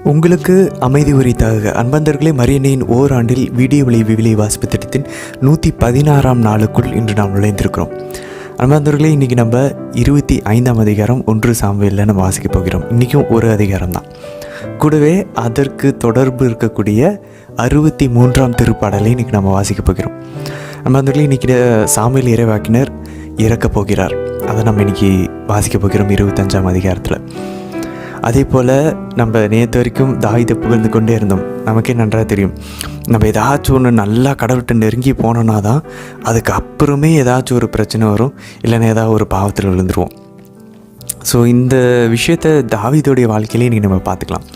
உங்களுக்கு அமைதி உரித்தாக அன்பந்தர்களே, மரியன்னையின் ஓராண்டில் வீடியோ விளை வாசிப்பு திட்டத்தின் 116ஆம் நாளுக்குள் இன்று நாம் நுழைந்திருக்கிறோம். அன்பந்தர்களே, இன்றைக்கி நம்ம 25ஆம் அதிகாரம் 1 சாமுவேலில் நம்ம வாசிக்க போகிறோம். இன்றைக்கும் ஒரு அதிகாரம் தான். கூடவே அதற்கு தொடர்பு இருக்கக்கூடிய 63ஆம் திருப்பாடலை இன்றைக்கி நம்ம வாசிக்க போகிறோம். அன்பந்தர்களே, இன்றைக்கி சாமுவேல் இறைவாக்கினர் இறக்கப் போகிறார். அதை நம்ம இன்றைக்கி வாசிக்க போகிறோம் 25ஆம் அதிகாரத்தில். அதே போல் நம்ம நேற்று வரைக்கும் தாவீதை புகழ்ந்து கொண்டே இருந்தோம். நமக்கே நன்றாக தெரியும், நம்ம ஏதாச்சும் ஒன்று நல்லா கடவுள்கிட்ட நெருங்கி போனோன்னா தான் அதுக்கு அப்புறமே ஏதாச்சும் ஒரு பிரச்சனை வரும், இல்லைன்னா ஏதாவது ஒரு பாவத்தில் விழுந்துருவோம். ஸோ இந்த விஷயத்தை தாவீதோடைய வாழ்க்கையிலே இன்றைக்கி நம்ம பார்த்துக்கலாம்.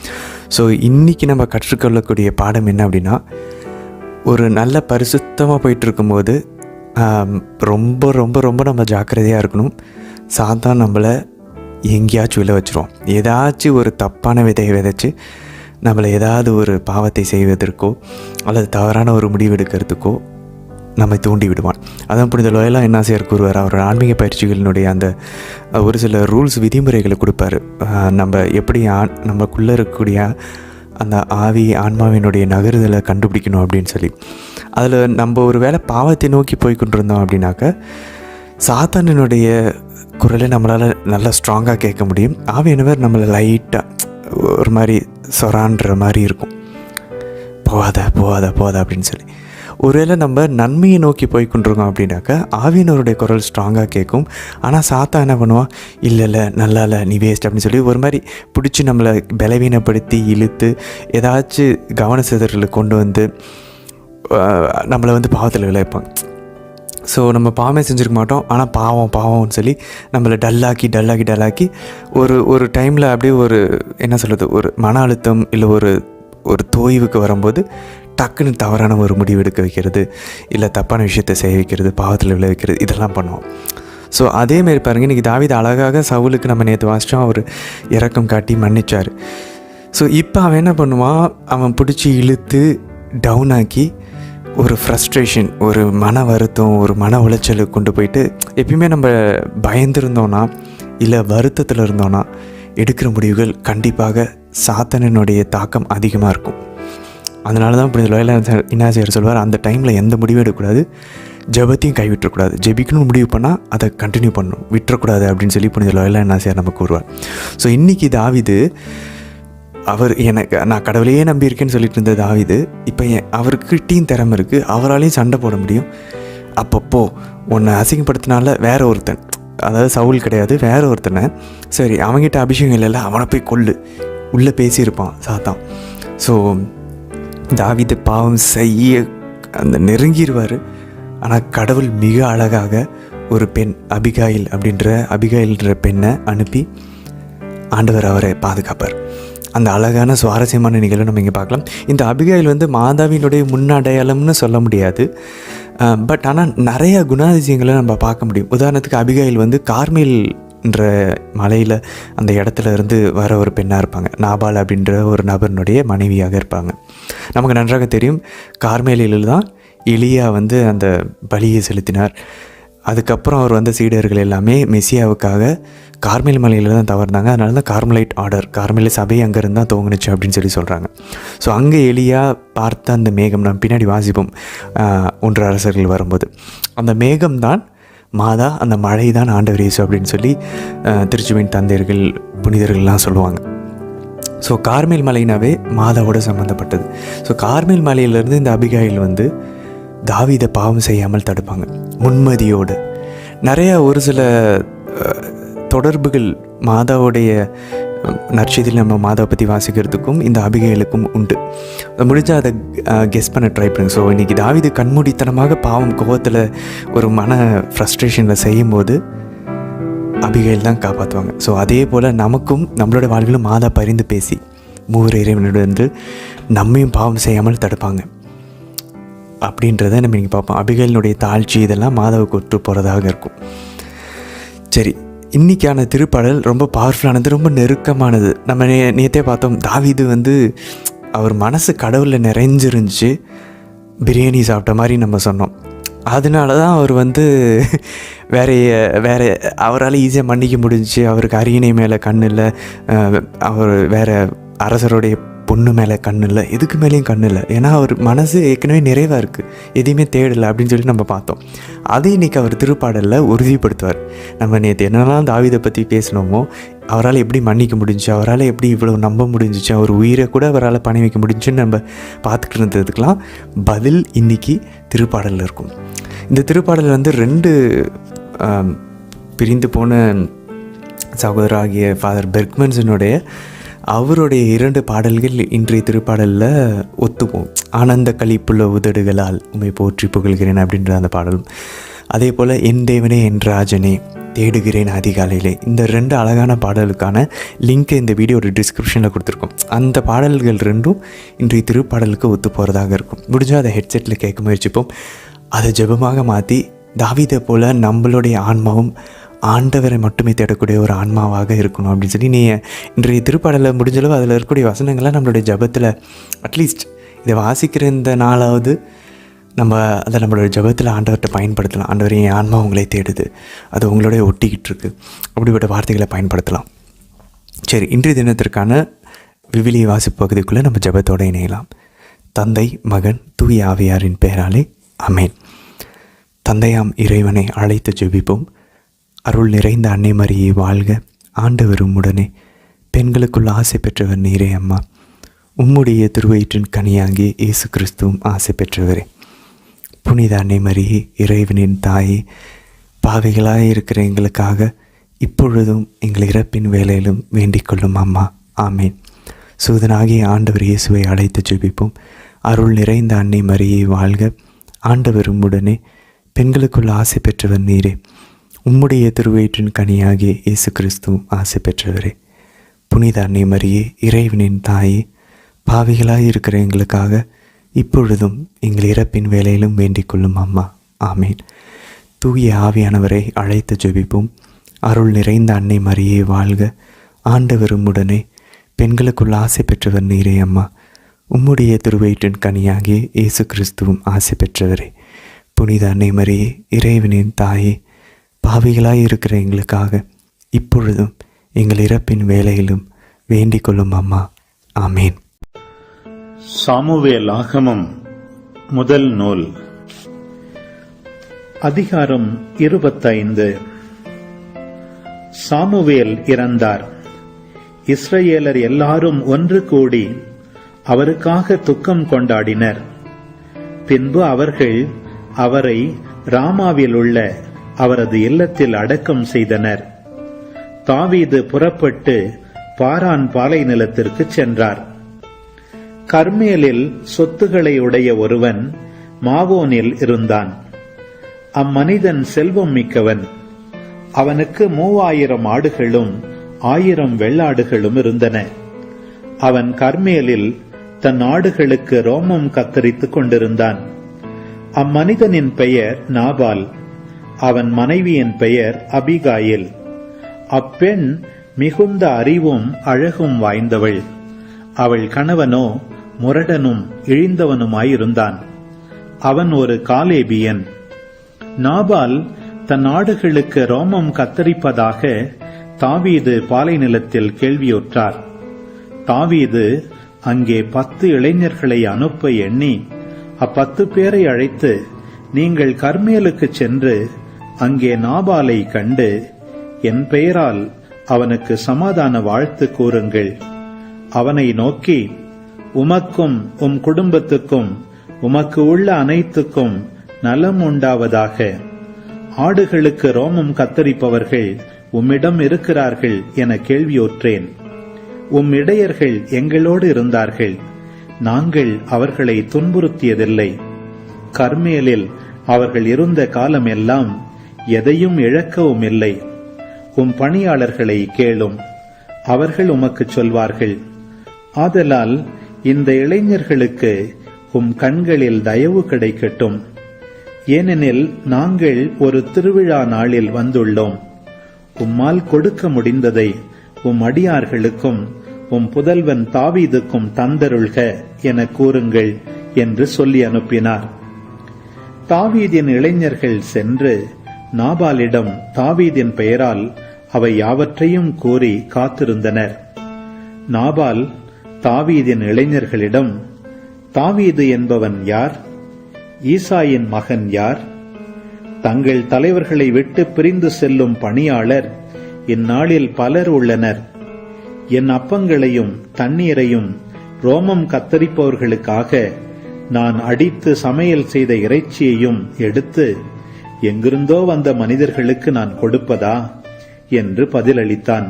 ஸோ இன்றைக்கி நம்ம கற்றுக்கொள்ளக்கூடிய பாடம் என்ன அப்படின்னா, ஒரு நல்ல பரிசுத்தமாக போயிட்டு இருக்கும்போது ரொம்ப ரொம்ப ரொம்ப நம்ம ஜாக்கிரதையாக இருக்கணும். சாத்தான் நம்மளை எங்கேயாச்சும் விழ வச்சுருவோம். ஏதாச்சும் ஒரு தப்பான விதையை விதைச்சி நம்மளை ஏதாவது ஒரு பாவத்தை செய்வதற்கோ அல்லது தவறான ஒரு முடிவு எடுக்கிறதுக்கோ நம்மை தூண்டி விடுவான். அதான் புனித லோயலா இன்னாசியார் கூறுவார். அவர் ஆன்மீக பயிற்சிகளினுடைய அந்த ஒரு சில ரூல்ஸ் விதிமுறைகளை கொடுப்பார். நம்ம எப்படி நமக்குள்ளே இருக்கக்கூடிய அந்த ஆன்மாவினுடைய நகருதலை கண்டுபிடிக்கணும் அப்படின்னு சொல்லி. அதில் நம்ம ஒரு வேளை பாவத்தை நோக்கி போய் கொண்டிருந்தோம் அப்படின்னாக்க சாத்தானினுடைய குரலை நம்மளால் நல்லா ஸ்ட்ராங்காக கேட்க முடியும். ஆவியானவர் நம்மளை லைட்டாக ஒரு மாதிரி சொரான்ற மாதிரி இருக்கும், போகாத போகாத போகாத அப்படின்னு சொல்லி. ஒருவேளை நம்ம நன்மையை நோக்கி போய் கொண்டிருக்கோம் அப்படின்னாக்கா ஆவியானவருடைய குரல் ஸ்ட்ராங்காக கேட்கும். ஆனால் சாத்தா என்ன பண்ணுவான், இல்லை நல்லா இல்லை, நீ வேஸ்ட் அப்படின்னு சொல்லி ஒரு மாதிரி பிடிச்சி நம்மளை பலவீனப்படுத்தி இழுத்து ஏதாச்சும் கவன சிதறலை கொண்டு வந்து நம்மளை வந்து பாவத்தில் விளைவிப்பாங்க. ஸோ நம்ம பாவமே செஞ்சுருக்க மாட்டோம், ஆனால் பாவம்னு சொல்லி நம்மளை டல்லாக்கி ஒரு டைமில் அப்படியே ஒரு என்ன சொல்கிறது, ஒரு மன அழுத்தம் இல்லை ஒரு தோய்வுக்கு வரும்போது டக்குன்னு தவறான ஒரு முடிவு எடுக்க வைக்கிறது, இல்லை தப்பான விஷயத்தை செய்ய வைக்கிறது, பாவத்தில் விளைவிக்கிறது, இதெல்லாம் பண்ணுவோம். ஸோ அதேமாரி பாருங்கள், இன்றைக்கி தாவீது அழகாக சவுலுக்கு நம்ம நேற்று வாசித்தோம், அவர் இரக்கம் காட்டி மன்னிச்சார். ஸோ இப்போ அவன் என்ன பண்ணுவான், அவன் பிடிச்சி இழுத்து டவுன் ஆக்கி ஒரு ஃப்ரஸ்ட்ரேஷன், ஒரு மன வருத்தம், ஒரு மன உளைச்சலுக்கு கொண்டு போயிட்டு, எப்பயுமே நம்ம பயந்துருந்தோன்னா இல்லை வருத்தத்தில் இருந்தோன்னா எடுக்கிற முடிவுகள் கண்டிப்பாக சாத்தானினுடைய தாக்கம் அதிகமாக இருக்கும். அதனால தான் புனித லோயலா இன்னாசியார் சொல்வார், அந்த டைமில் எந்த முடிவும் எடுக்கக்கூடாது, ஜெபத்தையும் கைவிட்டக்கூடாது. ஜெபிக்கணும்னு முடிவு பண்ணால் அதை கண்டினியூ பண்ணணும், விட்டுறக்கூடாது அப்படின்னு சொல்லி புனித லோயலா இன்னாசியார் நமக்கு கூறுவார். ஸோ இன்றைக்கி தாவீது, நான் கடவுளையே நம்பியிருக்கேன்னு சொல்லிட்டு இருந்த தாவீது இப்போ அவருக்கிட்டையும் திறமை இருக்குது, அவராலையும் சண்டை போட முடியும். அப்பப்போ உன்னை அசிங்கப்படுத்தினால வேற ஒருத்தன், அதாவது சவுல் கிடையாது, வேற ஒருத்தனை, சரி அவங்ககிட்ட அபிஷேகம் இல்லைல்ல, அவனை போய் கொல்லு, உள்ளே பேசியிருப்பான் சாத்தான். ஸோ தாவீது பாவம் செய்ய அந்த நெருங்கிடுவார். ஆனால் கடவுள் மிக அழகாக ஒரு பெண் அபிகாயில்ன்ற பெண்ணை அனுப்பி ஆண்டவர் அவரை பாதுகாப்பார். அந்த அழகான சுவாரஸ்யமான நிகழ்வை நம்ம இங்கே பார்க்கலாம். இந்த அபிகாயில் வந்து மாதாவினுடைய முன்னடையாளம்னு சொல்ல முடியாது, பட் ஆனால் நிறைய குணாதிசயங்களை நம்ம பார்க்க முடியும். உதாரணத்துக்கு அபிகாயில் வந்து கார்மேல்ன்ற மலையில் அந்த இடத்துல இருந்து வர ஒரு பெண்ணாக இருப்பாங்க. நாபால் அப்படின்ற ஒரு நபரினுடைய மனைவியாக இருப்பாங்க. நமக்கு நன்றாக தெரியும், கார்மேலில் தான் எலியா வந்து அந்த பலியை செலுத்தினார். அதுக்கப்புறம் அவர் வந்த சீடர்கள் எல்லாமே மெசியாவுக்காக கார்மேல் மலையில் தான் தவறுனாங்க. அதனால தான் கார்மலைட் ஆர்டர், கார்மேல சபை அங்கேருந்து தான் துவங்குனுச்சு அப்படின்னு சொல்லி சொல்கிறாங்க. ஸோ அங்கே எலியா பார்த்த அந்த மேகம், நம்ம பின்னாடி வாசிப்போம் 1 அரசர்கள் வரும்போது, அந்த மேகம் தான் மாதா, அந்த மழை தான் ஆண்டவர் இயேசு அப்படின்னு சொல்லி திருச்சுவின் தந்தையர்கள் புனிதர்கள்லாம் சொல்லுவாங்க. ஸோ கார்மேல் மலைனாவே மாதாவோட சம்மந்தப்பட்டது. ஸோ கார்மேல் மலையிலேருந்து இந்த அபிகாயில் வந்து தாவீதை பாவம் செய்யாமல் தடுப்பாங்க முன்மதியோடு. நிறைய ஒரு சில தொடர்புகள் மாதாவுடைய நற்செய்தியில் நம்ம மாதாவை பற்றி வாசிக்கிறதுக்கும் இந்த அபிகாயிலுக்கும் உண்டு. முடிஞ்சால் அதை கெஸ் பண்ண ட்ரை பண்ணுங்க. ஸோ இன்றைக்கி தாவீது கண்மூடித்தனமாக பாவம் கோபத்தில் ஒரு மன ஃப்ரஸ்ட்ரேஷனில் செய்யும்போது அபிகாயில் தான் காப்பாற்றுவாங்க. ஸோ அதே போல் நமக்கும் நம்மளோட வாழ்விலும் மாதா பரிந்து பேசி மூவர் இறைவனிடம் நம்மையும் பாவம் செய்யாமல் தடுப்பாங்க அப்படின்றத நம்ம இன்றைக்கி பார்ப்போம். அபிகாயிலுடைய தாழ்ச்சி இதெல்லாம் மாதாவுக்கு ஒத்து போகிறதாக இருக்கும். சரி, இன்றைக்கான திருப்பாடல் ரொம்ப பவர்ஃபுல்லானது, ரொம்ப நெருக்கமானது. நம்ம நேற்றே பார்த்தோம், தாவீது வந்து அவர் மனசு கடவுளில் நிறைஞ்சிருந்துச்சு, பிரியாணி சாப்பிட்ட மாதிரி நம்ம சொன்னோம். அதனால தான் அவர் வந்து வேறு அவரால் ஈஸியாக மன்னிக்க முடிஞ்சிச்சு. அவருக்கு அரியணை மேலே கண் இல்லை, அவர் வேறு அரசருடைய பொண்ணு மேலே கண்ணு இல்லை, எதுக்கு மேலேயும் கண்ணு இல்லை. ஏன்னா அவர் மனசு ஏற்கனவே நிறைவாக இருக்குது, எதையுமே தேடலை அப்படின்னு சொல்லி நம்ம பார்த்தோம். அதை இன்றைக்கி அவர் திருப்பாடலில் உறுதிப்படுத்துவார். நம்ம நேற்று என்னெல்லாம் தாவீதை பற்றி பேசினோமோ, அவரால் எப்படி மன்னிக்க முடிஞ்சிச்சு, அவரால் எப்படி இவ்வளோ நம்ப முடிஞ்சிச்சு, அவர் உயிரை கூட அவரால் பணி வைக்க முடிஞ்சுன்னு நம்ம பார்த்துக்கிட்டு இருந்ததுக்கெலாம் பதில் இன்றைக்கி திருப்பாடலில் இருக்கும். இந்த திருப்பாடல் வந்து 2 பிரிந்து போன சகோதராகிய ஃபாதர் பெர்க்மன்ஸனுடைய அவருடைய 2 பாடல்கள் இன்றைய திருப்பாடலில் ஒத்துப்போம். ஆனந்த களிப்புள்ள உதடுகளால் உம்மை போற்றி புகழ்கிறேன் அப்படின்ற அந்த பாடலும், அதே போல் என் தேவனே என் ராஜனே தேடுகிறேன் அதிகாலையிலே, இந்த 2 அழகான பாடலுக்கான லிங்க்கை இந்த வீடியோட டிஸ்கிரிப்ஷனில் கொடுத்துருக்கோம். அந்த பாடல்கள் 2ம் இன்றைய திருப்பாடலுக்கு ஒத்து போகிறதாக இருக்கும். முடிஞ்சால் அதை ஹெட்செட்டில் கேட்க முயற்சிப்போம். அதை ஜெபமாக மாற்றி தாவீதை போல் நம்மளுடைய ஆன்மாவும் ஆண்டவரை மட்டுமே தேடக்கூடிய ஒரு ஆன்மாவாக இருக்கணும் அப்படின்னு சொல்லி நீங்கள் இன்றைய திருப்பாடலில் முடிஞ்சளவு அதில் இருக்கக்கூடிய வசனங்களை நம்மளுடைய ஜபத்தில் அட்லீஸ்ட் இதை வாசிக்கிற இந்த நாளாவது நம்ம அதை நம்மளோட ஜபத்தில் ஆண்டவர்கிட்ட பயன்படுத்தலாம். ஆண்டவர் என் ஆன்மா உங்களே தேடுது, அது உங்களோட ஒட்டிக்கிட்டு இருக்கு, அப்படிப்பட்ட வார்த்தைகளை பயன்படுத்தலாம். சரி, இன்றைய தினத்திற்கான விவிலிய வாசிப்பு பகுதிக்குள்ளே நம்ம ஜபத்தோடு இணையலாம். தந்தை, மகன், தூய ஆவியாரின் பெயராலே ஆமென். தந்தையாம் இறைவனை அழைத்து ஜெபிப்போம். அருள் நிறைந்த அன்னை மரியே வாழ்க, ஆண்டவரும் உடனே பெண்களுக்குள் ஆசை பெற்றவர் நீரே அம்மா. உம்முடைய திருவயிற்றின் கனியாகிய இயேசு கிறிஸ்துவும் ஆசை பெற்றவரே. புனித அன்னை மரியே இறைவனின் தாயே, பாவிகளாக இருக்கிற எங்களுக்காக இப்பொழுதும் எங்கள் இறப்பின் வேலையிலும் வேண்டிக் கொள்ளும் அம்மா. ஆமேன். சூதனாகிய ஆண்டவர் இயேசுவை அழைத்து ஜெபிப்போம். அருள் நிறைந்த அன்னை மரியே வாழ்க, ஆண்டவரும் உடனே பெண்களுக்குள் ஆசை பெற்றவர் நீரே. உம்முடைய திருவயிற்றின் கனியாகிய இயேசு கிறிஸ்துவும் ஆசை பெற்றவரே. புனித அன்னை மரியே இறைவனின் தாயே, பாவிகளாக இருக்கிற எங்களுக்காக இப்பொழுதும் எங்கள் இறப்பின் வேலையிலும் வேண்டிக் கொள்ளும் அம்மா. ஆமேன். தூய ஆவியானவரை அழைத்து ஜெபிப்போம். அருள் நிறைந்த அன்னை மரியே வாழ்க, ஆண்டவரும் உடனே பெண்களுக்குள் ஆசை பெற்றவர் நீரே அம்மா. உம்முடைய திருவயிற்றின் கனியாகிய இயேசு கிறிஸ்துவும் ஆசை பெற்றவரே. புனித அன்னை மரியே இறைவனின் தாயே, பாவிகளாய் இருக்கிற எங்களுக்காக இப்பொழுதும் எங்கள் இறப்பின் வேலையிலும் வேண்டிக் கொள்ளும் அம்மா. ஆமேன். சாமுவேல் ஆகமம் முதல் நூல், அதிகாரம் 25. சாமுவேல் இறந்தார். இஸ்ரவேலர் எல்லாரும் ஒன்று கூடி அவருக்காக துக்கம் கொண்டாடினர். பின்பு அவர்கள் அவரை ராமாவில் உள்ள அவரது இல்லத்தில் அடக்கம் செய்தனர். தாவீது புறப்பட்டு பாரான் பாலை நிலத்திற்கு சென்றார். கர்மேலில் சொத்துக்களை உடைய ஒருவன் மாவோனில் இருந்தான். அம்மனிதன் செல்வம் மிக்கவன். அவனுக்கு 3000 ஆடுகளும் 1000 வெள்ளாடுகளும் இருந்தன. அவன் கர்மேலில் தன் ஆடுகளுக்கு ரோமம் கத்தரித்துக் கொண்டிருந்தான். அம்மனிதனின் பெயர் நாபால், அவன் மனைவியின் பெயர் அபிகாயில். அப்பெண் மிகுந்த அறிவும் அழகும் வாய்ந்தவள். அவள் கணவனோ முரடனும் இழிந்தவனுமாயிருந்தான். அவன் ஒரு காலேபியன். நாபால் தன் ஆடுகளுக்கு ரோமம் கத்தரிப்பதாக தாவீது பாலை நிலத்தில் கேள்வியுற்றார். தாவீது அங்கே 10 இளைஞர்களை அனுப்ப எண்ணி 10 பேரை அழைத்து, நீங்கள் கர்மேலுக்கு சென்று அங்கே நாபாலை கண்டு என் பெயரால் அவனுக்கு சமாதான வாழ்த்து கூறுங்கள். அவனை நோக்கி, உமக்கும் உம் குடும்பத்துக்கும் உமக்கு உள்ள அனைத்துக்கும் நலம் உண்டாவதாக. ஆடுகளுக்கு ரோமம் கத்தரிப்பவர்கள் உம்மிடம் இருக்கிறார்கள் என கேள்வியுற்றேன். உம் இடையர்கள் எங்களோடு இருந்தார்கள். நாங்கள் அவர்களை துன்புறுத்தியதில்லை. கர்மேலில் அவர்கள் இருந்த காலமெல்லாம் எதையும் இழக்கவும் இல்லை. உம் பணியாளர்களை கேளும், அவர்கள் உமக்கு சொல்வார்கள். ஆதலால் இந்த இளைஞர்களுக்கு உம் கண்களில் தயவு கிடைக்கட்டும். ஏனெனில் நாங்கள் ஒரு திருவிழா நாளில் வந்துள்ளோம். உம்மால் கொடுக்க முடிந்ததை உம் அடியார்களுக்கும் உம் புதல்வன் தாவீதுக்கும் தந்தருள்க என கூறுங்கள் என்று சொல்லி அனுப்பினார். தாவீதின் இளைஞர்கள் சென்று நாபாலிடம் தாவீதின் பெயரால் அவை யாவற்றையும் கூறி காத்திருந்தனர். நாபால் தாவீதின் இளைஞர்களிடம், தாவீது என்பவன் யார்? ஈசாயின் மகன் யார்? தங்கள் தலைவர்களை விட்டு பிரிந்து செல்லும் பணியாளர் இந்நாளில் பலர் உள்ளனர். என் அப்பங்களையும் தண்ணீரையும் ரோமம் கத்தரிப்பவர்களுக்காக நான் அடித்து சமையல் செய்த இறைச்சியையும் எடுத்து எங்கிருந்தோ வந்த மனிதர்களுக்கு நான் கொடுப்பதா என்று பதிலளித்தான்.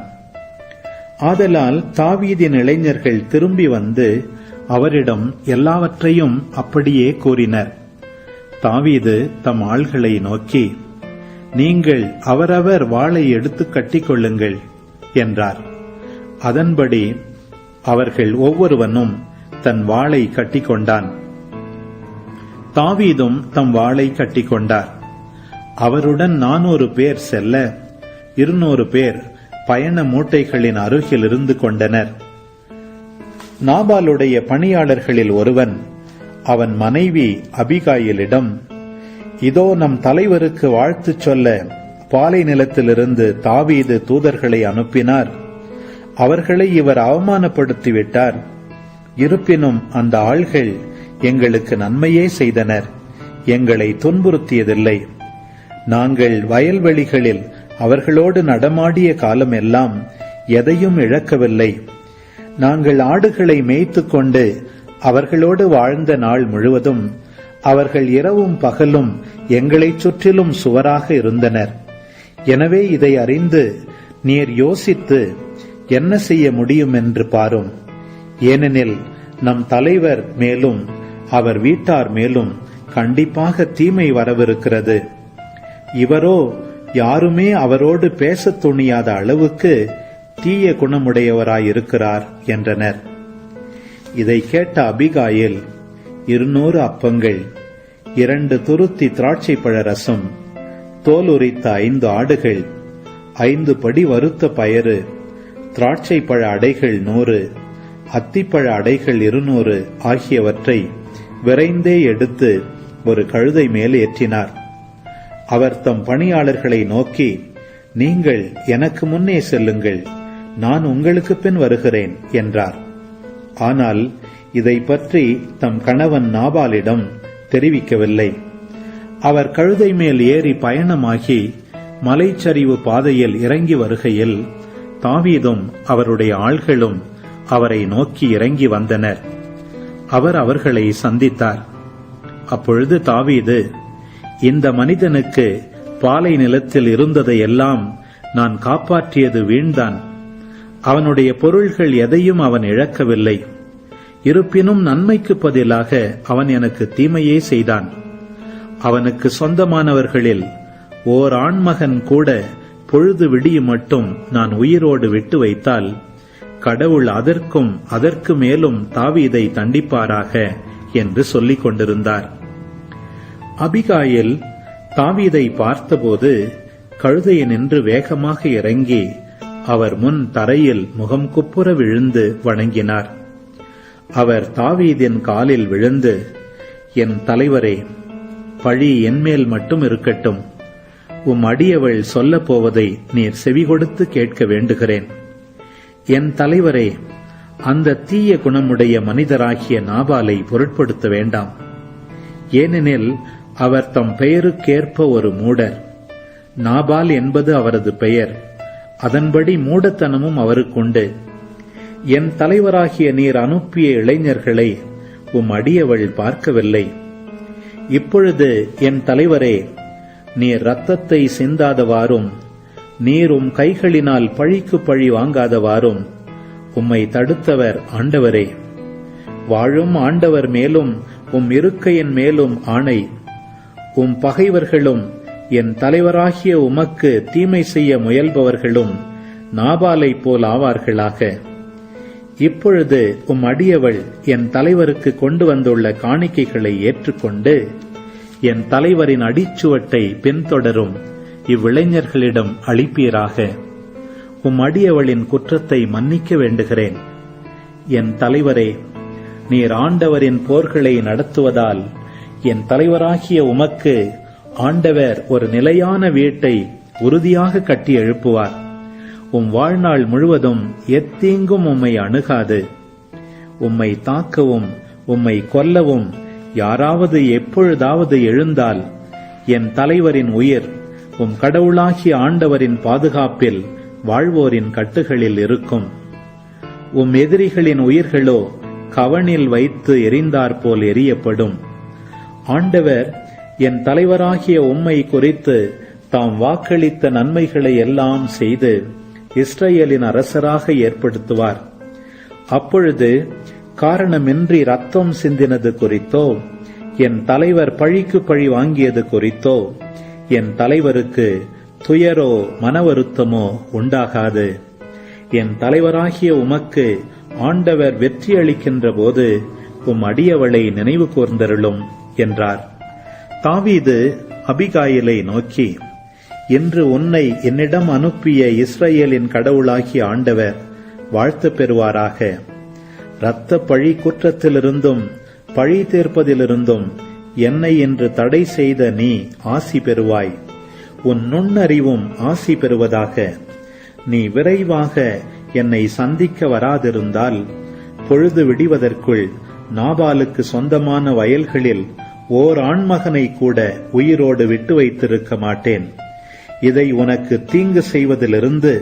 ஆதலால் தாவீதின் இளைஞர்கள் திரும்பி வந்து அவரிடம் எல்லாவற்றையும் அப்படியே கூறினர். தாவீது தம் ஆள்களை நோக்கி, நீங்கள் அவரவர் வாளை எடுத்து கட்டிக்கொள்ளுங்கள் என்றார். அதன்படி அவர்கள் ஒவ்வொருவனும் தன் வாளை கட்டிக்கொண்டான். தாவீதும் தம் வாளை கட்டிக்கொண்டார். அவருடன் 400 பேர் செல்ல 200 பேர் பயண மூட்டைகளின் அருகில் இருந்து கொண்டனர். நாபாலுடைய பணியாளர்களில் ஒருவன் அவன் மனைவி அபிகாயிலிடம், இதோ நம் தலைவருக்கு வாழ்த்து சொல்ல பாலை நிலத்திலிருந்து தாவீது தூதர்களை அனுப்பினார். அவர்களை இவர் அவமானப்படுத்திவிட்டார். இருப்பினும் அந்த ஆள்கள் எங்களுக்கு நன்மையே செய்தனர், எங்களை துன்புறுத்தியதில்லை. நாங்கள் வயல்வெளிகளில் அவர்களோடு நடமாடிய காலமெல்லாம் எதையும் இழக்கவில்லை. நாங்கள் ஆடுகளை மேய்த்துக் கொண்டு அவர்களோடு வாழ்ந்த நாள் முழுவதும் அவர்கள் இரவும் பகலும் எங்களைச் சுற்றிலும் சுவராக இருந்தனர். எனவே இதை அறிந்து நீர் யோசித்து என்ன செய்ய முடியும் என்று பாரும். ஏனெனில் நம் தலைவர் மேலும் அவர் வீட்டார் மேலும் கண்டிப்பாக தீமை வரவிருக்கிறது. இவரோ யாருமே அவரோடு பேசத் துணியாத அளவுக்கு தீய குணமுடையவராயிருக்கிறார் என்றனர். இதை கேட்ட அபிகாயில் 200 அப்பங்கள், 2 துருத்தி திராட்சை பழ ரசம், தோல் உரித்த 5 ஆடுகள், 5 படி வறுத்த பயறு, திராட்சை பழ அடைகள் 100, அத்திப்பழ அடைகள் 200 ஆகியவற்றை விரைந்தே எடுத்து ஒரு கழுதை மேல் ஏற்றினார். அவர் தம் பணியாளர்களை நோக்கி, நீங்கள் எனக்கு முன்னே செல்லுங்கள், நான் உங்களுக்கு பின் வருகிறேன் என்றார். ஆனால் இதை பற்றி தம் கணவன் நாபாலிடம் தெரிவிக்கவில்லை. அவர் கழுதை மேல் ஏறி பயணமாகி மலைச்சரிவு பாதையில் இறங்கி வருகையில் தாவீதும் அவருடைய ஆள்களும் அவரை நோக்கி இறங்கி வந்தனர். அவர் அவர்களை சந்தித்தார். அப்பொழுது தாவீது, இந்த மனிதனுக்கு பாலை நிலத்தில் இருந்ததையெல்லாம் நான் காப்பாற்றியது வீண்தான். அவனுடைய பொருள்கள் எதையும் அவன் இழக்கவில்லை. இருப்பினும் நன்மைக்கு பதிலாக அவன் எனக்கு தீமையே செய்தான். அவனுக்கு சொந்தமானவர்களில் ஓர் ஆண்மகன் கூட பொழுது விடியும் மட்டும் நான் உயிரோடு விட்டு வைத்தால் கடவுள் அதற்கும் அதற்கு மேலும் தாவீதை தண்டிப்பாராக என்று சொல்லிக் கொண்டிருந்தார். அபிகாயில் தாவீதை பார்த்தபோது கழுதையினின்று வேகமாக இறங்கி அவர் முன் தரையில் முகம் குப்புற விழுந்து வணங்கினார். அவர் தாவீதின் காலில் விழுந்து, என் தலைவரே, பழி என்மேல் மட்டும் இருக்கட்டும். உம் அடியவள் சொல்லப் போவதை நீர் செவி கொடுத்து கேட்க வேண்டுகிறேன். என் தலைவரே, அந்த தீய குணமுடைய மனிதராகிய நாபாலை பொருட்படுத்த வேண்டாம். ஏனெனில் அவர் தம் பெயருக்கேற்ப ஒரு மூடர். நாபால் என்பது அவரது பெயர். அதன்படி மூடத்தனமும் அவருக்குண்டு. என் தலைவராகிய நீர் அனுப்பிய இளைஞர்களை உம் அடியவள் பார்க்கவில்லை. இப்பொழுது என் தலைவரே, நீர் இரத்தத்தை சிந்தாதவாறும் நீரும் கைகளினால் பழிக்கு பழி வாங்காதவாறும் உம்மை தடுத்தவர் ஆண்டவரே. வாழும் ஆண்டவர் மேலும் உம் இருக்கையின் மேலும் ஆணை, உம் பகைவர்களும் என் தலைவராகிய உமக்கு தீமை செய்ய முயல்பவர்களும் நாபாலை போல் ஆவார்களாக. இப்பொழுது உம் அடியவள் என் தலைவருக்கு கொண்டு வந்துள்ள காணிக்கைகளை ஏற்றுக்கொண்டு என் தலைவரின் அடிச்சுவட்டை பின்தொடரும் இவ்விளைஞர்களிடம் அளிப்பீராக. உம் அடியவளின் குற்றத்தை மன்னிக்க வேண்டுகிறேன். என் தலைவரே, நீர் ஆண்டவரின் போர்களை நடத்துவதால் என் தலைவராகிய உமக்கு ஆண்டவர் ஒரு நிலையான வீட்டை உறுதியாக கட்டி எழுப்புவார். உம் வாழ்நாள் முழுவதும் எத்தீங்கும் உம்மை அணுகாது. உம்மை தாக்கவும் உம்மை கொல்லவும் யாராவது எப்பொழுதாவது எழுந்தால் என் தலைவரின் உயிர் உம் கடவுளாகிய ஆண்டவரின் பாதுகாப்பில் வாழ்வோரின் கட்டுகளில் இருக்கும். உம் எதிரிகளின் உயிர்களோ கவனில் வைத்து எரிந்தாற்போல் எரியப்படும். ஆண்டவர் என் தலைவராகிய உம்மை குறித்து தாம் வாக்களித்த நன்மைகளை எல்லாம் செய்து இஸ்ரவேலின் அரசராக ஏற்படுத்துவார். அப்பொழுது காரணமின்றி ரத்தம் சிந்தினது குறித்தோ என் தலைவர் பழிக்கு பழி வாங்கியது குறித்தோ என் தலைவருக்கு துயரோ மன வருத்தமோ உண்டாகாது. என் தலைவராகிய உமக்கு ஆண்டவர் வெற்றி அளிக்கின்ற போது உம் அடியவளை நினைவு கூர்ந்தருளும் என்றார். தாவீது அபிகாயிலை நோக்கி, இன்று உன்னை என்னிடம் அனுப்பிய இஸ்ரவேலின் கடவுளாகிய ஆண்டவர் வாழ்த்து பெறுவாராக. இரத்த பழி குற்றத்திலிருந்தும் பழி தீர்ப்பதிலிருந்தும் என்னை இன்று தடை செய்த நீ ஆசி பெறுவாய். உன் நுண்ணறிவும் ஆசி பெறுவதாக. நீ விரைவாக என்னை சந்திக்க வராதிருந்தால் பொழுது விடிவதற்குள் நாபாலுக்கு சொந்தமான வயல்களில் ஓர் ஆண்மகனை கூட உயிரோடு விட்டு வைத்திருக்க மாட்டேன். இதை உனக்கு தீங்கு செய்வதிலிருந்து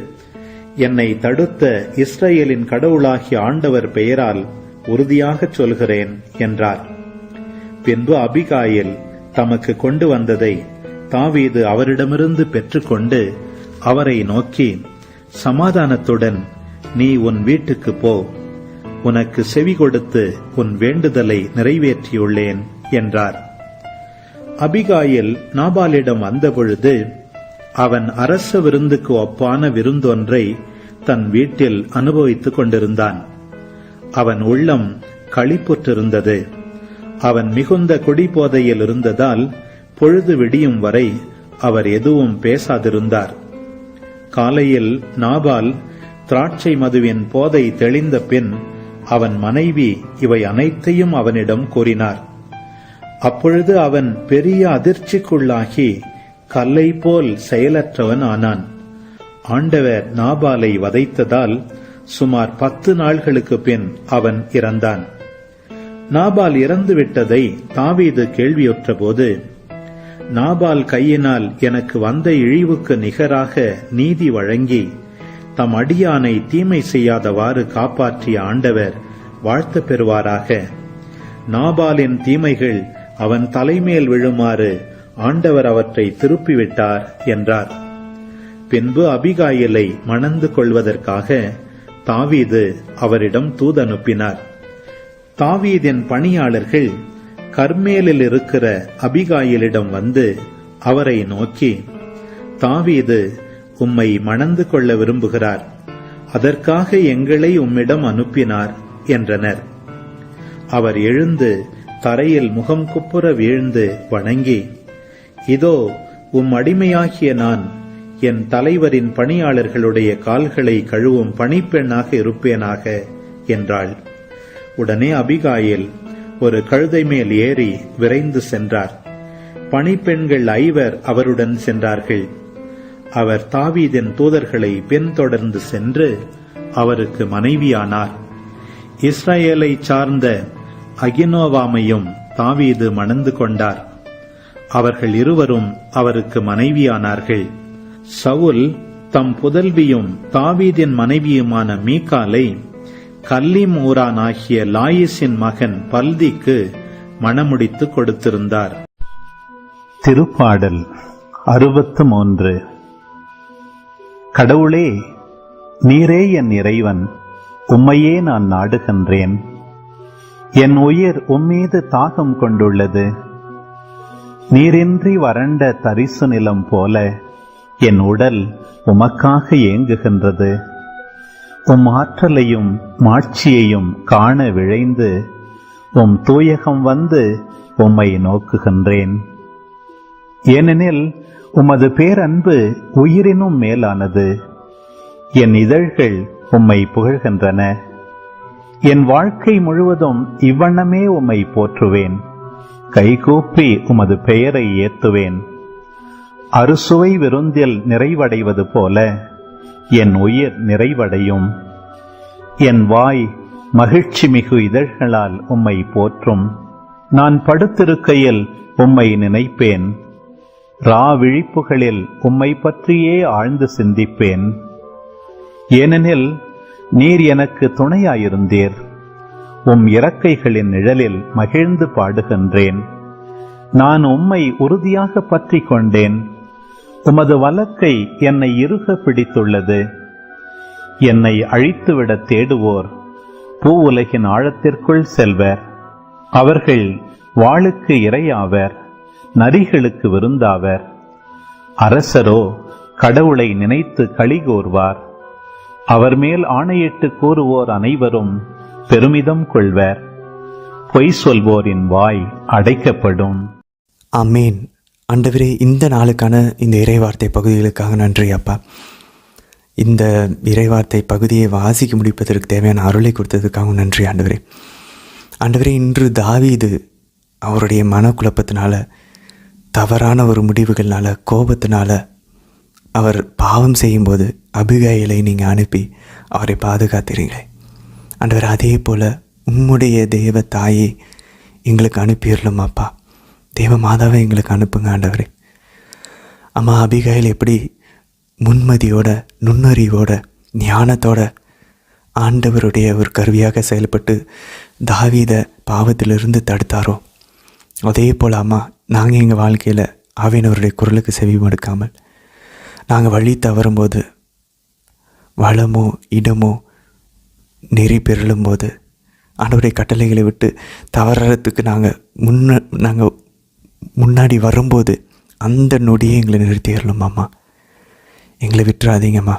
என்னை தடுத்த இஸ்ரவேலின் கடவுளாகிய ஆண்டவர் பெயரால் உறுதியாகச் சொல்கிறேன் என்றார். பின்பு அபிகாயில் தமக்கு கொண்டு வந்ததை தாவீது அவரிடமிருந்து பெற்றுக்கொண்டு அவரை நோக்கி, சமாதானத்துடன் நீ உன் வீட்டுக்கு போ. உனக்கு செவி கொடுத்து உன் வேண்டுதலை நிறைவேற்றியுள்ளேன் என்றார். அபிகாயில் நாபாலிடம் வந்தபொழுது அவன் அரச விருந்துக்கு ஒப்பான விருந்தொன்றை தன் வீட்டில் அனுபவித்துக் கொண்டிருந்தான். அவன் உள்ளம் களிப்புற்றிருந்தது. அவன் மிகுந்த குடிபோதையில் இருந்ததால் பொழுது விடியும் வரை அவர் எதுவும் பேசாதிருந்தார். காலையில் நாபால் திராட்சை மதுவின் போதை தெளிந்த பின் அவன் மனைவி இவை அனைத்தையும் அவனிடம் கூறினார். அப்பொழுது அவன் பெரிய அதிர்ச்சிக்குள்ளாகி கல்லை போல் செயலற்றவன் ஆனான். ஆண்டவர் நாபாலை வதைத்ததால் சுமார் 10 நாள்களுக்கு பின் அவன் இறந்தான். நாபால் இறந்துவிட்டதை தாவீது கேள்வியுற்ற போது, நாபால் கையினால் எனக்கு வந்த இழிவுக்கு நிகராக நீதி வழங்கி தம் அடியானை தீமை செய்யாதவாறு காப்பாற்றிய ஆண்டவர் வாழ்த்து பெறுவாராக. நாபாலின் தீமைகள் அவன் தலைமேல் விழுமாறு ஆண்டவர் அவற்றை திருப்பிவிட்டார் என்றார். பின்பு அபிகாயிலை மணந்து கொள்வதற்காக தாவீது அவரிடம் தூதனுப்பினார். தாவீதின் பணியாளர்கள் கர்மேலில் இருக்கிற அபிகாயிலிடம் வந்து அவரை நோக்கி, தாவீது உம்மை மணந்து கொள்ள விரும்புகிறார், அதற்காக எங்களை உம்மிடம் அனுப்பினார் என்றனர். அவர் எழுந்து தரையில் முகம் குப்புற வீழ்ந்து வணங்கி, இதோ உம் அடிமையாகிய நான் என் தலைவரின் பணியாளர்களுடைய கால்களை கழுவும் பணிப்பெண்ணாக இருப்பேனாக என்றாள். உடனே அபிகாயில் ஒரு கழுதை மேல் ஏறி விரைந்து சென்றார். பணிப்பெண்கள் 5 அவருடன் சென்றார்கள். அவர் தாவீதின் தூதர்களை பின்தொடர்ந்து சென்று அவருக்கு மனைவியானார். இஸ்ரவேலை சார்ந்த அகினோவாமையும் தாவீது மணந்து கொண்டார். அவர்கள் இருவரும் அவருக்கு மனைவியானார்கள். சவுல் தம் புதல்வியும் தாவீதின் மனைவியுமான மீகாலை கல்லீம் ஊரானாகிய லாயிசின் மகன் பல்திக்கு மணமுடித்து கொடுத்திருந்தார். திருப்பாடல் 63. கடவுளே, நீரே என் இறைவன், உம்மையே நான் நாடுகின்றேன். என் உயிர் உம்மீது தாகம் கொண்டுள்ளது. நீரின்றி வறண்ட தரிசு நிலம் போல என் உடல் உமக்காக ஏங்குகின்றது. உம் ஆற்றலையும் மாட்சியையும் காண விழைந்து உம் தூயகம் வந்து உம்மை நோக்குகின்றேன். ஏனெனில் உமது பேரன்பு உயிரினும் மேலானது. என் இதழ்கள் உம்மை புகழ்கின்றன. என் வாழ்க்கை முழுவதும் இவ்வண்ணமே உம்மை போற்றுவேன். கைகூப்பி உமது பெயரை ஏத்துவேன். அறுசுவை விருந்தில் நிறைவடைவது போல என் உயிர் நிறைவடையும். என் வாய் மகிழ்ச்சி மிகு இதழ்களால் உம்மை போற்றும். நான் படுத்திருக்கையில் உம்மை நினைப்பேன். ரா விழிப்புகளில் உம்மை பற்றியே ஆழ்ந்து சிந்திப்பேன். ஏனெனில் நீர் எனக்கு துணையாயிருந்தீர். உம் இறக்கைகளின் நிழலில் மகிழ்ந்து பாடுகின்றேன். நான் உம்மை உறுதியாக பற்றி கொண்டேன். உமது வலக்கை என்னை இறுக பிடித்துள்ளது. என்னை அழித்துவிட தேடுவோர் பூவுலகின் ஆழத்திற்குள் செல்வர். அவர்கள் வாளுக்கு இரையாவர், நரிகளுக்கு விருந்தாவர். அரசரோ கடவுளை நினைத்து களிகூர்வார். அவர் மேல் ஆணையிட்டு கூறுவோர் அனைவரும் பெருமிதம் கொள்வர். பொய் சொல்வோரின் வாய் அடைக்கப்படும். ஆமேன். ஆண்டவரே, இந்த நாளுக்கான இந்த இறைவார்த்தை பகுதிகளுக்காக நன்றி அப்பா. இந்த இறைவார்த்தை பகுதியை வாசிக்க முடிப்பதற்கு தேவையான அருளை கொடுத்ததுக்காகவும் நன்றி ஆண்டவரே. ஆண்டவரே, இன்று தாவீது அவருடைய மனக்குழப்பத்தினால, தவறான ஒரு முடிவுகள்னால, கோபத்தினால அவர் பாவம் செய்யும்போது அபிகாயிலை நீங்கள் அனுப்பி அவரை பாதுகாத்துறீங்களே ஆண்டவர். அதே போல் உம்முடைய தேவ தாயை எங்களுக்கு அனுப்பிடலும் அப்பா. தேவ மாதாவை எங்களுக்கு அனுப்புங்க ஆண்டவரே. அம்மா, அபிகாயில் எப்படி முன்மதியோட, நுண்ணறிவோட, ஞானத்தோட ஆண்டவருடைய ஒரு கருவியாக செயல்பட்டு தாவீதை பாவத்திலிருந்து தடுத்தாரோ, அதே போல் அம்மா, நாங்கள் எங்கள் வாழ்க்கையில் ஆவியானவருடைய குரலுக்கு செவி மடுக்காமல் நாங்கள் வழி தவறும்போது, வளமோ இடமோ நெறி பெறலும்போது, ஆண்டவருடைய கட்டளைகளை விட்டு தவறத்துக்கு நாங்கள் முன்னாடி வரும்போது அந்த நொடியே எங்களை நிறுத்திடலும் அம்மா. எங்களை விட்டுறாதீங்கம்மா.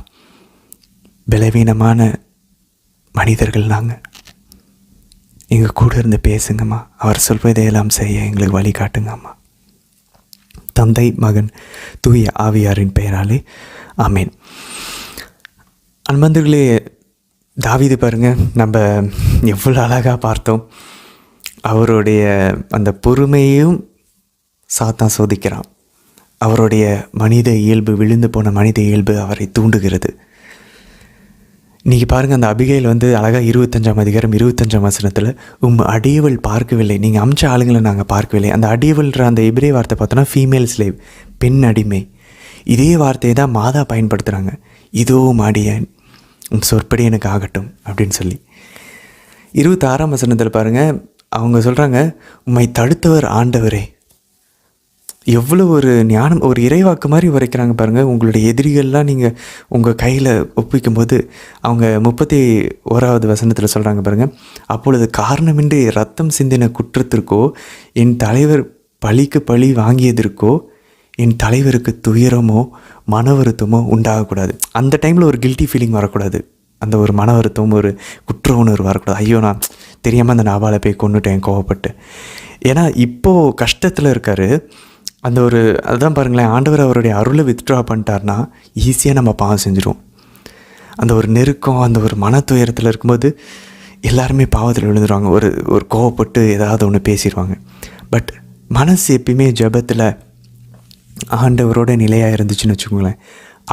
பலவீனமான மனிதர்கள் நாங்கள். எங்கள் கூட இருந்து பேசுங்கம்மா. அவர் சொல்வதையெல்லாம் செய்ய எங்களுக்கு வழிகாட்டுங்க அம்மா. தந்தை, மகன், தூய ஆவியாரின் பெயராலே ஆமேன். அன்பர்களே, தாவீது பாருங்க, நம்ம எவ்வளோ அழகாக பார்த்தோம். அவருடைய அந்த பொறுமையையும் சாத்தான் சோதிக்கிறான். அவருடைய மனித இயல்பு, விழுந்து போன மனித இயல்பு அவரை தூண்டுகிறது. இன்றைக்கி பாருங்கள், அந்த அபிகைல் அழகாக 25ஆம் அதிகாரம் 25ஆம் வசனத்தில் அடியவள் பார்க்கவில்லை, நீங்கள் அமிச்ச ஆளுங்களை நாங்கள் பார்க்கவில்லை. அந்த அடியவள்ன்ற அந்த எபிரே வார்த்தை பார்த்தோன்னா ஃபீமேல் ஸ்லேவ், பெண் அடிமை. இதே வார்த்தையை தான் மாதா பயன்படுத்துகிறாங்க. இதோ மாடியன், உன் சொற்படி எனக்கு ஆகட்டும் அப்படின்னு சொல்லி. 26ஆம் வசனத்தில் பாருங்கள், அவங்க சொல்கிறாங்க, உம்மை தடுத்தவர் ஆண்டவரே. எவ்வளோ ஒரு ஞானம், ஒரு இறைவாக்கு மாதிரி உரைக்கிறாங்க பாருங்கள். உங்களுடைய எதிரிகள்லாம் நீங்கள் உங்கள் கையில் ஒப்பிக்கும்போது அவங்க 31ஆவது வசனத்தில் சொல்கிறாங்க பாருங்கள், அப்பொழுது காரணமின்றி ரத்தம் சிந்தின குற்றத்திற்கோ, என் தலைவர் பழிக்கு பழி வாங்கியதற்கோ என் தலைவருக்கு துயரமோ மன வருத்தமோ உண்டாகக்கூடாது. அந்த டைமில் ஒரு கில்ட்டி ஃபீலிங் வரக்கூடாது. அந்த ஒரு மன வருத்தம், ஒரு குற்ற உணர்வு வரக்கூடாது. ஐயோ, நான் தெரியாமல் அந்த நாவாலை போய் கொண்டுட்டேன் கோவப்பட்டு. ஏன்னா இப்போது கஷ்டத்தில் இருக்கார். அந்த ஒரு அதுதான் பாருங்களேன், ஆண்டவர் அவருடைய அருளை வித்ட்ரா பண்ணிட்டார்னா ஈஸியாக நம்ம பாவம் செஞ்சுருவோம். அந்த ஒரு நெருக்கம், அந்த ஒரு மன துயரத்தில் இருக்கும்போது எல்லாருமே பாவத்தில் விழுந்துருவாங்க. ஒரு கோவப்பட்டு ஏதாவது ஒன்று பேசிடுவாங்க. பட் மனசு எப்பயுமே ஜெபத்தில் ஆண்டவரோட நிலையாக இருந்துச்சுன்னு வச்சுக்கோங்களேன்,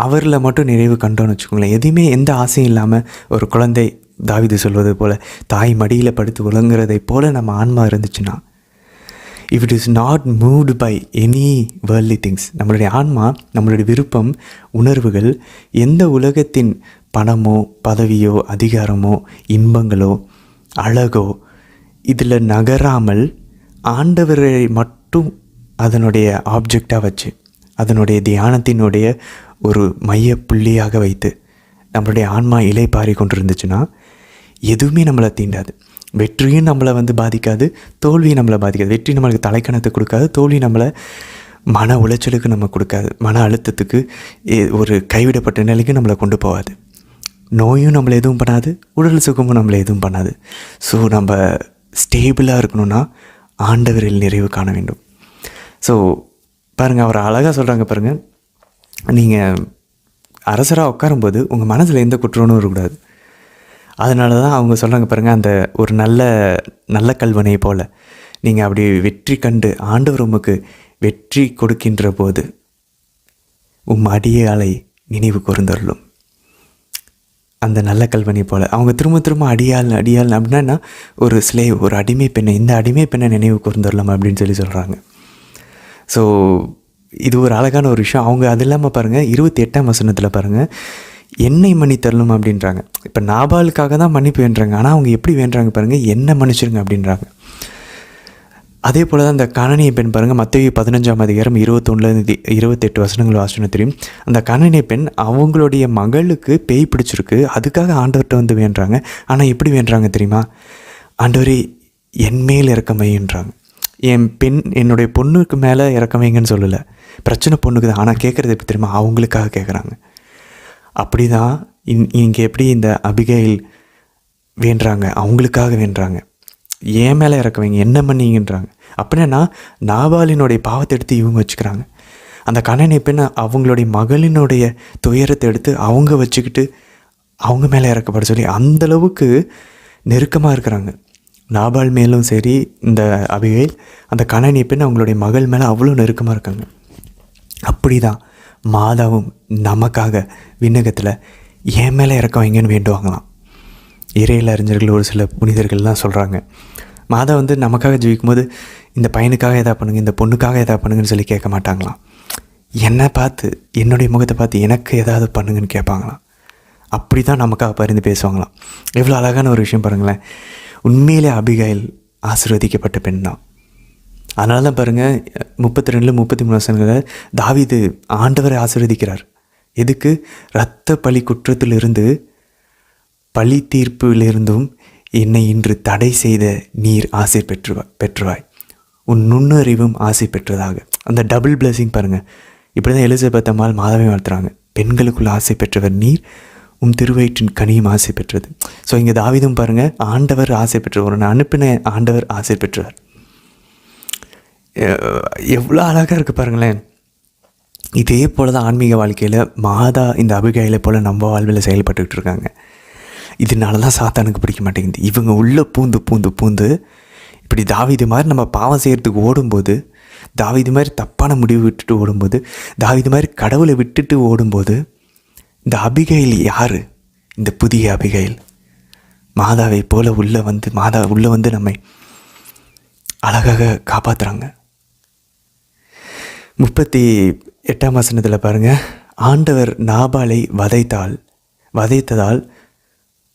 அவரில் மட்டும் நிறைவு கண்டோன்னு வச்சுக்கோங்களேன், எதுவுமே எந்த ஆசையும் இல்லாமல் ஒரு குழந்தை, தாவீது சொல்வது போல் தாய் மடியில் படுத்து உலங்குறதை போல் நம்ம ஆன்மா இருந்துச்சுன்னா, if it is not moved by any worldly things, நம்மளுடைய ஆன்மா, நம்மளுடைய விருப்பம், உணர்வுகள் எந்த உலகத்தின் பணமோ பதவியோ அதிகாரமோ இன்பங்களோ அழகோ இதில் நகராமல் ஆண்டவரை மட்டும் அதனுடைய ஆப்ஜெக்டாக வச்சு, அதனுடைய தியானத்தினுடைய ஒரு மைய புள்ளியாக வைத்து நம்மளுடைய ஆன்மா இலைப்பாரி கொண்டு இருந்துச்சுன்னா எதுவுமே நம்மளை தீண்டாது. வெற்றியும் நம்மளை பாதிக்காது, தோல்வியும் நம்மளை பாதிக்காது. வெற்றி நம்மளுக்கு தலைக்கணத்தை கொடுக்காது, தோல்வி நம்மளை மன உளைச்சலுக்கு நம்ம கொடுக்காது, மன அழுத்தத்துக்கு, ஒரு கைவிடப்பட்ட நிலைக்கு நம்மளை கொண்டு போகாது. நோயும் நம்மளை எதுவும் பண்ணாது, உடல் சுகமும் நம்மளை எதுவும் பண்ணாது. ஸோ நம்ம ஸ்டேபிளாக இருக்கணும்னா ஆண்டவரில் நிறைவு காண வேண்டும். ஸோ பாருங்கள், அவர் அழகாக சொல்கிறாங்க பாருங்கள், நீங்கள் அரசராக உட்காரும்போது உங்கள் மனசில் எந்த குற்றமும் இருக்கக்கூடாது. அதனால தான் அவங்க சொல்கிறாங்க பாருங்கள், அந்த ஒரு நல்ல கல்வனை போல் நீங்கள் அப்படி வெற்றி கண்டு ஆண்டவர் உமக்கு வெற்றி கொடுக்கின்ற போது அடியாளை நினைவு கூர்ந்தருளும். அந்த நல்ல கல்வனை போல் அவங்க திரும்ப திரும்ப அடியாள் அப்படின்னா ஒரு ஸ்லேவ், ஒரு அடிமை பெண்ணை, இந்த அடிமை பெண்ணை நினைவு கூர்ந்துடலாம் அப்படின்னு சொல்கிறாங்க. ஸோ இது ஒரு அழகான ஒரு விஷயம். அவங்க அது இல்லாமல் பாருங்கள் 28ஆம் வசனத்தில் பாருங்கள், என்னை மன்னித்தரலும் அப்படின்றாங்க. இப்போ நாபாலுக்காக தான் மன்னிப்பு வேண்டுறாங்க, ஆனால் அவங்க எப்படி வேண்டுறாங்க பாருங்கள், என்ன மன்னிச்சிருங்க அப்படின்றாங்க. அதே போல் தான் அந்த கானானிய பெண் பாருங்கள், மத்தேயு 15ஆம் அதிகாரம் 21 28 வசனங்கள் வாசனம் தெரியும். அந்த கானானிய பெண் அவங்களுடைய மகளுக்கு பேய் பிடிச்சிருக்கு, அதுக்காக ஆண்டவர்கிட்ட வந்து வேண்டுறாங்க. ஆனால் எப்படி வேண்டுறாங்க தெரியுமா, ஆண்டவரே என் மேல் இறக்கமைன்றாங்க. என்னுடைய பொண்ணுக்கு மேலே இறக்கமைங்கன்னு சொல்லலை, பிரச்சனை பொண்ணுக்கு தான். ஆனால் கேட்குறது எப்படி தெரியுமா, அவங்களுக்காக கேட்குறாங்க. அப்படி தான் இங்கே எப்படி இந்த அபிகைல் வேண்டுறாங்க, அவங்களுக்காக வேண்டுறாங்க, ஏன் மேலே இறக்குவீங்க, என்ன பண்ணீங்கன்றாங்க. அப்படின்னா நாபாலினுடைய பாவத்தை எடுத்து இவங்க வச்சுக்கிறாங்க. அந்த கானானிய பெண் அவங்களுடைய மகளினுடைய துயரத்தை எடுத்து அவங்க வச்சுக்கிட்டு அவங்க மேலே இறக்கப்பட சொல்லி அந்தளவுக்கு நெருக்கமாக இருக்கிறாங்க. நாபால் மேலும் சரி, இந்த அபிகைல் அந்த கானானிய பெண் அவங்களுடைய மகள் மேலே அவ்வளோ நெருக்கமாக இருக்காங்க. அப்படி தான் மாதாவும் நமக்காக விண்ணகத்தில் ஏன் மேலே இறக்க வைங்கன்னு வேண்டுவாங்களாம். இறையியல் அறிஞர்கள் ஒரு சில புனிதர்கள்லாம் சொல்கிறாங்க, மாதா வந்து நமக்காக ஜெபிக்கும் போது இந்த பையனுக்காக எதா பண்ணுங்க, இந்த பொண்ணுக்காக எதா பண்ணுங்கன்னு சொல்லி கேட்க மாட்டாங்களாம். என்னை பார்த்து, என்னுடைய முகத்தை பார்த்து எனக்கு ஏதாவது பண்ணுங்கன்னு கேட்பாங்களாம். அப்படி தான் நமக்காக பரிந்து பேசுவாங்களாம். எவ்வளோ அழகான ஒரு விஷயம் பாருங்களேன். உண்மையிலே அபிகைல் ஆசீர்வதிக்கப்பட்ட பெண் தான். அதனால தான் பாருங்கள் 32 33 வசனங்களில் தாவீது ஆண்டவரை ஆசீர்வதிக்கிறார். எதுக்கு, இரத்த பழி குற்றத்திலிருந்து பழி தீர்ப்பிலிருந்தும் என்னை இன்று தடை செய்த நீர் ஆசை பெற்றுவாய், உன் நுண்ணறிவும் ஆசை பெற்றதாக. அந்த டபுள் பிளஸிங் பாருங்கள். இப்படி தான் எலிசபெத் அம்மாள் மாதாவை வாழ்த்துறாங்க, பெண்களுக்குள்ள ஆசை பெற்றவர் நீர், உன் திருவயிற்றின் கனியும் ஆசை பெற்றது. ஸோ இங்கே தாவீதும் பாருங்கள், ஆண்டவர் ஆசை பெற்றவர், நான் அனுப்பின ஆண்டவர் ஆசை பெற்றவர். எவ்வளோ அழகாக இருக்குது பாருங்களேன். இதே போல் தான் ஆன்மீக வாழ்க்கையில் மாதா இந்த அபிகைலை போல் நம்ம வாழ்வில் செயல்பட்டுக்கிட்டு இருக்காங்க. இதனால தான் சாத்தானுக்கு பிடிக்க மாட்டேங்குது. இவங்க உள்ளே பூந்து இப்படி தாவீது மாதிரி நம்ம பாவம் செய்கிறதுக்கு ஓடும்போது, தாவீது மாதிரி தப்பான முடிவு விட்டுட்டு ஓடும்போது, தாவீது மாதிரி கடவுளை விட்டுட்டு ஓடும்போது, இந்த அபிகைல் யார், இந்த புதிய அபிகைல் மாதாவை போல் மாதா உள்ளே வந்து நம்மை அழகாக காப்பாற்றுறாங்க. 38ஆம் வசனத்தில் பாருங்கள், ஆண்டவர் நாபாலை வதைத்ததால்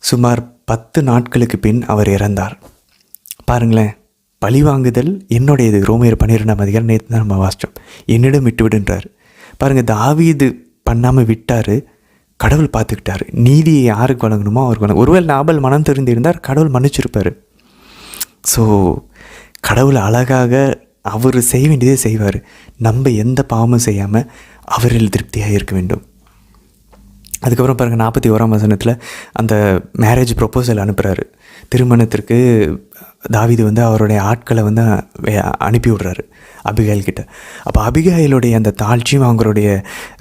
சுமார் 10 நாட்களுக்கு பின் அவர் இறந்தார். பாருங்களேன், பழிவாங்குதல் என்னுடையது. ரோமையர் 12ஆம் அதிகாரம் நேற்று தான் நம்ம வாசித்தோம். என்னிடம் விட்டுவிடுன்றார். பாருங்கள், தாவீது பண்ணாமல் விட்டார், கடவுள் பார்த்துக்கிட்டார். நீதியை யாருக்கு வழங்கணுமோ அவருக்கு வழங்க. ஒருவேளை நாபால் மனம் தெரிந்திருந்தார், கடவுள் மன்னிச்சிருப்பார். ஸோ கடவுள் அழகாக அவர் செய்ய வேண்டியதே செய்வார். நம்ம எந்த பாவமும் செய்யாமல் அவரில் திருப்தியாக இருக்க வேண்டும். அதுக்கப்புறம் பாருங்கள் 41ஆம் வசனத்தில் அந்த மேரேஜ் ப்ரொப்போசல் அனுப்புகிறாரு. திருமணத்திற்கு தாவீது வந்து அவருடைய ஆட்களை வந்து அனுப்பி விடுறாரு அபிகைல் கிட்ட. அப்போ அபிகைலுடைய அந்த தாழ்ச்சியும் அவங்களுடைய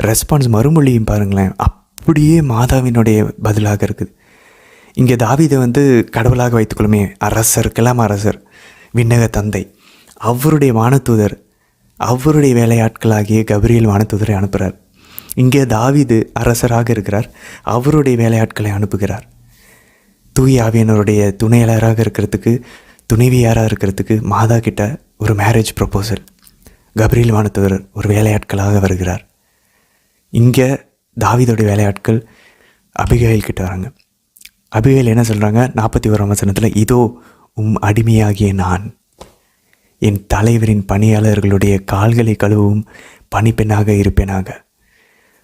ரெஸ்பான்ஸ் மறுமொழியும் பாருங்களேன், அப்படியே மாதாவினுடைய பதிலாக இருக்குது. இங்கே தாவீதை வந்து கடவுளாக வைத்துக்கொள்ளுமே, அரசருக்கெல்லாம் அரசர், விண்ணக தந்தை, அவருடைய வானதூதர், அவருடைய வேலையாட்களாகிய கபிரியேல் வானதூதரை அனுப்புகிறார். இங்கே தாவீது அரசராக இருக்கிறார், அவருடைய வேலையாட்களை அனுப்புகிறார். தூய ஆவியானவருடைய துணையாளராக இருக்கிறதுக்கு, துணைவியாராக இருக்கிறதுக்கு மாதா கிட்ட ஒரு மேரேஜ் ப்ரொப்போசல். கபிரியேல் வானதூதர் ஒரு வேலையாட்களாக வருகிறார். இங்கே தாவீதுடைய வேலையாட்கள் அபிகைல் கிட்ட வராங்க. அபிகைல் என்ன சொல்கிறாங்க, 41ஆம் வசனத்தில், இதோ அடிமையாகிய நான் என் தலைவரின் பணியாளர்களுடைய கால்களை கழுவும் பணிப்பெண்ணாக இருப்பேனாக.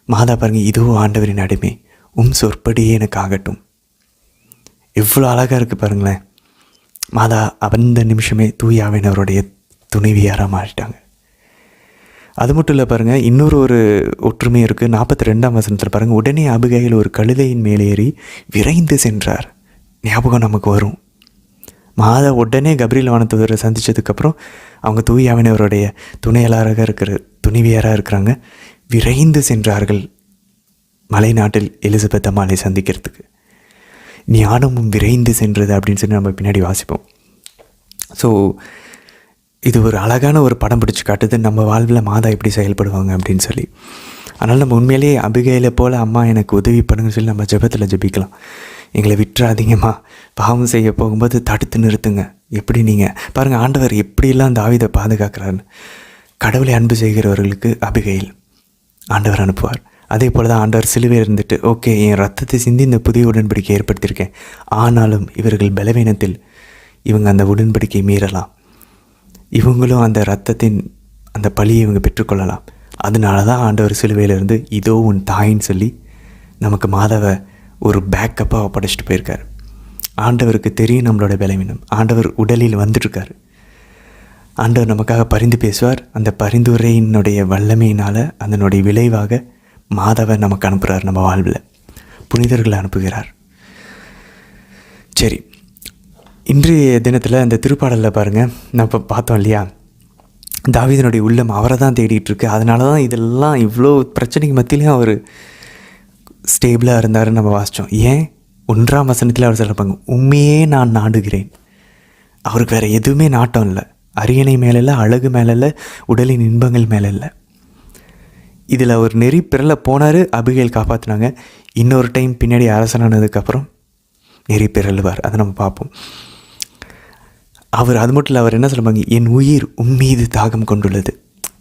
மாதா பாருங்கள், இதோ ஆண்டவரின் அடிமை, சொற்படியே எனக்கு ஆகட்டும். எவ்வளோ அழகாக இருக்குது பாருங்களேன். மாதா அந்த நிமிஷமே தூயாவினவருடைய துணைவியாராக மாறிட்டாங்க. அது மட்டும் இல்லை பாருங்கள், இன்னொரு ஒரு ஒற்றுமை இருக்குது. 42ஆம் வசனத்தில் பாருங்கள், உடனே அபிகைல் ஒரு கழுதையின் மேலேறி விரைந்து சென்றார். ஞாபகம் நமக்கு வரும். மாதா உடனே கபிரியேல் வானதூதரை சந்தித்ததுக்கப்புறம் அவங்க தூயாவினவருடைய துணைவியாராக இருக்கிறாங்க. விரைந்து சென்றார்கள் மலை நாட்டில் எலிசபெத் அம்மாளை சந்திக்கிறதுக்கு. ஞானமும் விரைந்து சென்றது அப்படின்னு சொல்லி நம்ம பின்னாடி வாசிப்போம். ஸோ இது ஒரு அழகான ஒரு படம் பிடிச்சி காட்டுது நம்ம வாழ்வில் மாதா எப்படி செயல்படுவாங்க அப்படின்னு சொல்லி. அதனால் நம்ம உண்மையிலேயே அபிகையில போல் அம்மா எனக்கு உதவி பண்ணுங்கன்னு சொல்லி நம்ம ஜெபத்தில் ஜெபிக்கலாம். எங்களை விட்டுறாதீங்கம்மா, பாவம் செய்ய போகும்போது தடுத்து நிறுத்துங்க. எப்படி நீங்கள் பாருங்கள், ஆண்டவர் எப்படிலாம் தாவீதை பாதுகாக்கிறாருன்னு. கடவுளை அன்பு செய்கிறவர்களுக்கு அபிகையில் ஆண்டவர் அனுப்புவார். அதே போல் தான் ஆண்டவர் சிலுவையில் இருந்துட்டு, ஓகே என் ரத்தத்தை சிந்தி இந்த புதிய உடன்படிக்கை ஏற்படுத்தியிருக்கேன், ஆனாலும் இவர்கள் பலவீனத்தில் இவங்க அந்த உடன்படிக்கை மீறலாம், இவங்களும் அந்த இரத்தத்தின் அந்த பழியை இவங்க பெற்றுக்கொள்ளலாம். அதனால தான் ஆண்டவர் சிலுவையிலிருந்து இதோ உன் தாயின்னு சொல்லி நமக்கு மாதாவை ஒரு பேக்கப்பாக படைச்சிட்டு போயிருக்கார். ஆண்டவருக்கு தெரியும் நம்மளோட பலவீனம். ஆண்டவர் உடலில் வந்துட்டுருக்கார். ஆண்டவர் நமக்காக பரிந்து பேசுவார். அந்த பரிந்துரையினுடைய வல்லமையினால் அதனுடைய விளைவாக மாதாவை நமக்கு அனுப்புகிறார். நம்ம வாழ்வில் புனிதர்களை அனுப்புகிறார். சரி, இன்றைய தினத்தில் அந்த திருப்பாடலில் பாருங்கள், நம்ம இப்போ பார்த்தோம் இல்லையா, தாவீதினுடைய உள்ளம் அவரை தான் தேடிட்டு இருக்கு. அதனால தான் இதெல்லாம் இவ்வளோ பிரச்சனைக்கு மத்தியிலையும் அவர் ஸ்டேபிளாக இருந்தாருன்னு நம்ம வாசித்தோம். ஏன் 1ஆம் வசனத்தில் அவர் சொல்லிருப்பாங்க, உண்மையே நான் நாடுகிறேன். அவருக்கு வேறு எதுவுமே நாட்டம் இல்லை. அரியணை மேலே இல்லை, அழகு மேலே இல்லை, உடலின் இன்பங்கள் மேலே இல்லை. இதில் அவர் நெறி பிறல போனார், அபிகைல் காப்பாற்றினாங்க. இன்னொரு டைம் பின்னாடி அரசனானதுக்கப்புறம் நெறி பிறழுவார். அதை நம்ம பார்ப்போம். அவர் அது மட்டும் இல்லை, அவர் என்ன சொல்லுவாங்க, என் உயிர் உம்மீது தாகம் கொண்டுள்ளது.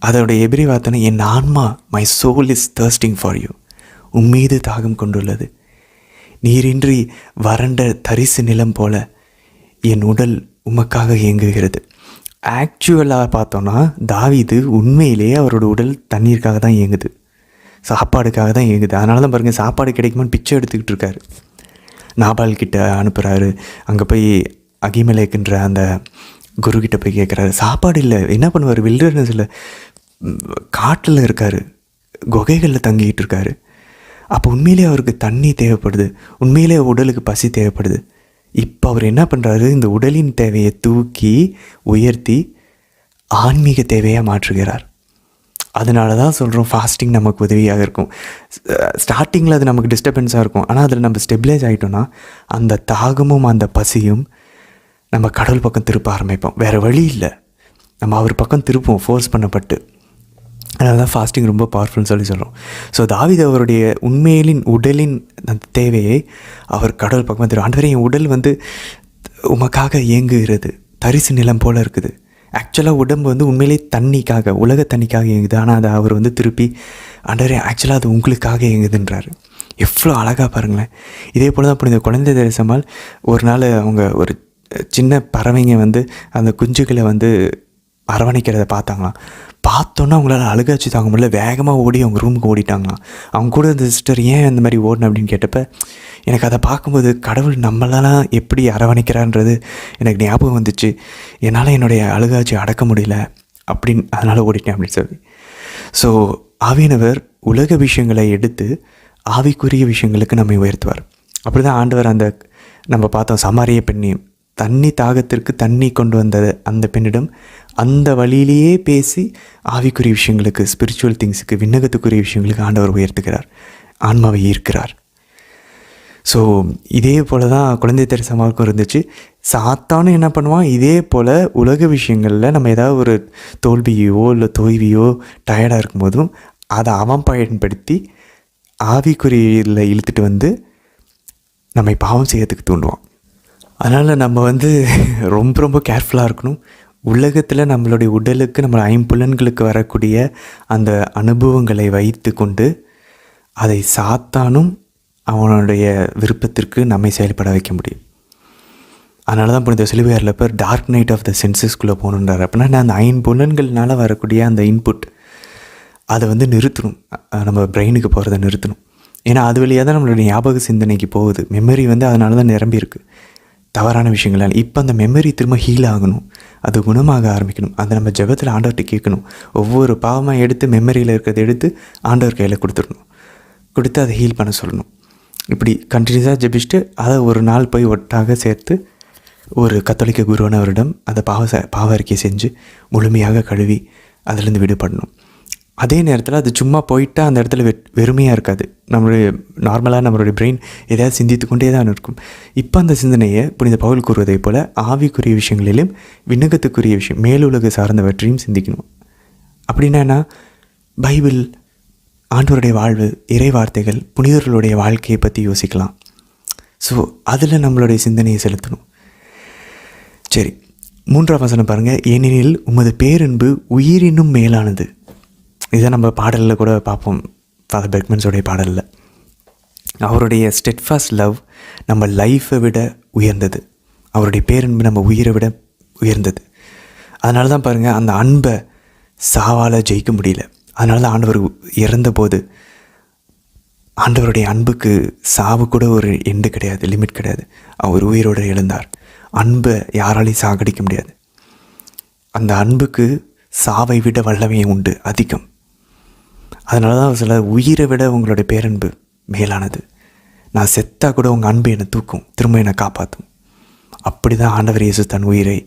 அதோடைய எபிரி வார்த்தை, என் ஆன்மா, my soul is thirsting for you, உம்மீது தாகம் கொண்டுள்ளது. நீரின்றி வறண்ட தரிசு நிலம் போல என் உடல் உமக்காக இயங்குகிறது. ஆக்சுவலாக பார்த்தோன்னா தாவீது உண்மையிலேயே அவரோட உடல் தண்ணீருக்காக தான் இயங்குது, சாப்பாடுக்காக தான் இயங்குது. அதனால தான் பாருங்கள், சாப்பாடு கிடைக்குமான்னு பிச்சை எடுத்துக்கிட்டு இருக்காரு. நாபால் கிட்ட அனுப்புகிறாரு. அங்கே போய் அகிமலேக்குன்ற அந்த குருக்கிட்ட போய் கேட்குறாரு. சாப்பாடு இல்லை, என்ன பண்ணுவார், வில்டர்னஸில் காட்டில் இருக்கார், குகைகளில் தங்கிக்கிட்டு இருக்காரு. அப்போ உண்மையிலே அவருக்கு தண்ணி தேவைப்படுது, உண்மையிலே உடலுக்கு பசி தேவைப்படுது. இப்போ அவர் என்ன பண்ணுறாரு, இந்த உடலின் தேவையை தூக்கி உயர்த்தி ஆன்மீக தேவையாக மாற்றுகிறார். அதனால தான் சொல்கிறோம், ஃபாஸ்டிங் நமக்கு உதவியாக இருக்கும். ஸ்டார்டிங்கில் அது நமக்கு டிஸ்டர்பன்ஸாக இருக்கும், ஆனால் அதில் நம்ம ஸ்டெபிலைஸ் ஆகிட்டோன்னா அந்த தாகமும் அந்த பசியும் நம்ம கடவுள் பக்கம் திருப்ப ஆரம்பிப்போம். வேறு வழி இல்லை, நம்ம அவர் பக்கம் திருப்போம் ஃபோர்ஸ் பண்ணப்பட்டு. அதனால தான் ஃபாஸ்டிங் ரொம்ப பவர்ஃபுல்னு சொல்லி சொல்கிறோம். ஸோ தாவீது அவருடைய உண்மையிலின் உடலின் அந்த தேவையை அவர் கடவுள் பக்கமாக திரும்ப, ஆண்டவரே என் உடல் உமக்காக இயங்குகிறது, தரிசு நிலம் போல் இருக்குது. ஆக்சுவலாக உடம்பு உண்மையிலே தண்ணிக்காக, உலக தண்ணிக்காக இயங்குது. ஆனால் அதை அவர் திருப்பி, ஆண்டவரே ஆக்சுவலாக அது உங்களுக்காக இயங்குதுன்றாரு. எவ்வளோ அழகாக பாருங்களேன். இதே போல் தான் புனித குழந்தை தெரேசாமால் ஒரு நாள் அவங்க ஒரு சின்ன பறவைங்க அந்த குஞ்சுகளை அரவணைக்கிறத பார்த்தாங்களாம். பார்த்தோன்னா அவங்களால அழுகாச்சு தாங்க முடியல, வேகமாக ஓடி அவங்க ரூமுக்கு ஓடிட்டாங்களாம். அவங்க கூட இந்த சிஸ்டர் ஏன் அந்த மாதிரி ஓடணும் அப்படின்னு கேட்டப்ப, எனக்கு அதை பார்க்கும்போது கடவுள் நம்மளெல்லாம் எப்படி அரவணைக்கிறான்றது எனக்கு ஞாபகம் வந்துச்சு, என்னால் என்னுடைய அழுகாச்சு அடக்க முடியல அப்படின்னு, அதனால் ஓடிட்டேன் அப்படின்னு சொல்லி. ஸோ ஆவியானவர் உலக விஷயங்களை எடுத்து ஆவிக்குரிய விஷயங்களுக்கு நம்மை உயர்த்துவார். அப்படி தான் ஆண்டவர் அந்த நம்ம பார்த்தோம் சமாரிய பெண்ணை, தண்ணி தாகத்திற்கு தண்ணி கொண்டு வந்த அந்த பெண்ணிடம் அந்த வழியிலேயே பேசி ஆவிக்குரிய விஷயங்களுக்கு, ஸ்பிரிச்சுவல் திங்ஸுக்கு, விண்ணகத்துக்குரிய விஷயங்களுக்கு ஆண்டவர் உயர்த்துகிறார், ஆன்மாவை ஈர்க்கிறார். ஸோ இதே போல் தான் குழந்தை தெரேசாவுக்கும் இருந்துச்சு. சாத்தானும் என்ன பண்ணுவான், இதே போல் உலக விஷயங்களில் நம்ம ஏதாவது ஒரு தோல்வியோ இல்லை தோல்வியோ டயர்டாக இருக்கும்போதும் அதை அவன் பயன்படுத்தி ஆவிக்குறியில் இழுத்துட்டு நம்மை பாவம் செய்யறதுக்கு தூண்டுவான். அதனால் நம்ம ரொம்ப ரொம்ப கேர்ஃபுல்லாக இருக்கணும். உலகத்தில் நம்மளுடைய உடலுக்கு, நம்ம ஐம்புலன்களுக்கு வரக்கூடிய அந்த அனுபவங்களை வைத்து கொண்டு அதை சாத்தானும் அவனுடைய விருப்பத்திற்கு நம்மை செயல்பட வைக்க முடியும். அதனால தான் புனித சிலுவையாரில் பேர் டார்க் நைட் ஆஃப் த சென்சஸ்குள்ளே போகணுன்றார். அப்படின்னா அந்த ஐம்புலன்கள்னால வரக்கூடிய அந்த இன்புட் அதை நிறுத்தணும், நம்ம பிரெயினுக்கு போகிறத நிறுத்தணும். ஏன்னா அது வழியாக தான் நம்மளுடைய ஞாபக சிந்தனைக்கு போகுது. மெமரி அதனால தான் நிரம்பி இருக்குது தவறான விஷயங்களால். இப்போ அந்த மெமரி திரும்ப ஹீல் ஆகணும், அது குணமாக ஆரம்பிக்கணும். அதை நம்ம ஜெபத்தில் ஆண்டவர்கிட்ட கேட்கணும். ஒவ்வொரு பாவமாக எடுத்து மெமரியில் இருக்கிறத எடுத்து ஆண்டவர் கையில் கொடுத்துடணும், கொடுத்து அதை ஹீல் பண்ண சொல்லணும். இப்படி கண்டினியூஸாக ஜெபிச்சுட்டு அதை ஒரு நாள் போய் ஒட்டாக சேர்த்து ஒரு கத்தோலிக்க குருவானவரிடம் அந்த பாவ அறிக்கை செஞ்சு முழுமையாக கழுவி அதிலேருந்து விடுபடணும். அதே நேரத்தில் அது சும்மா போயிட்டால் அந்த இடத்துல வெறுமையாக இருக்காது. நம்மளுடைய நார்மலாக நம்மளுடைய பிரெயின் எதையாவது சிந்தித்து கொண்டே தான் இருக்கும். இப்போ அந்த சிந்தனையை புனித பவுல் கூறுவதை போல் ஆவிக்குரிய விஷயங்களிலும் விண்ணகத்துக்குரிய விஷயம், மேலுலக சார்ந்தவற்றையும் சிந்திக்கணும். அப்படின்னா என்ன, பைபிள், ஆண்டவருடைய வாழ்வு, இறை வார்த்தைகள், புனிதர்களுடைய வாழ்க்கையை பற்றி யோசிக்கலாம். ஸோ அதில் நம்மளுடைய சிந்தனையை செலுத்தணும். சரி, 3ஆம் வசனம் பாருங்கள். ஏனெனில் உமது பேரன்பு உயிரினும் மேலானது. இதை நம்ம பாடலில் கூட பார்ப்போம், ஃபாதர் பெர்க்மன்ஸோடைய பாடலில். அவருடைய ஸ்டெட்ஃபாஸ்ட் லவ் நம்ம லைஃப்பை விட உயர்ந்தது. அவருடைய பேரன்பு நம்ம உயிரை விட உயர்ந்தது. அதனால தான் பாருங்கள், அந்த அன்பை சாவால் ஜெயிக்க முடியல. அதனால தான் ஆண்டவர் இறந்தபோது ஆண்டவருடைய அன்புக்கு சாவு கூட ஒரு எண்டு கிடையாது, லிமிட் கிடையாது. அவர் உயிரோடு எழுந்தார். அன்பை யாராலையும் சாகடிக்க முடியாது. அந்த அன்புக்கு சாவை விட வல்லமையை உண்டு, அதிகம். அதனால தான் சில உயிரை விட உங்களுடைய பேரன்பு மேலானது. நான் செத்தா கூட உங்கள் அன்பு என்னை தூக்கும், திரும்ப என்னை காப்பாற்றும். அப்படி தான் ஆண்டவர் இயேசு தன் உயிரை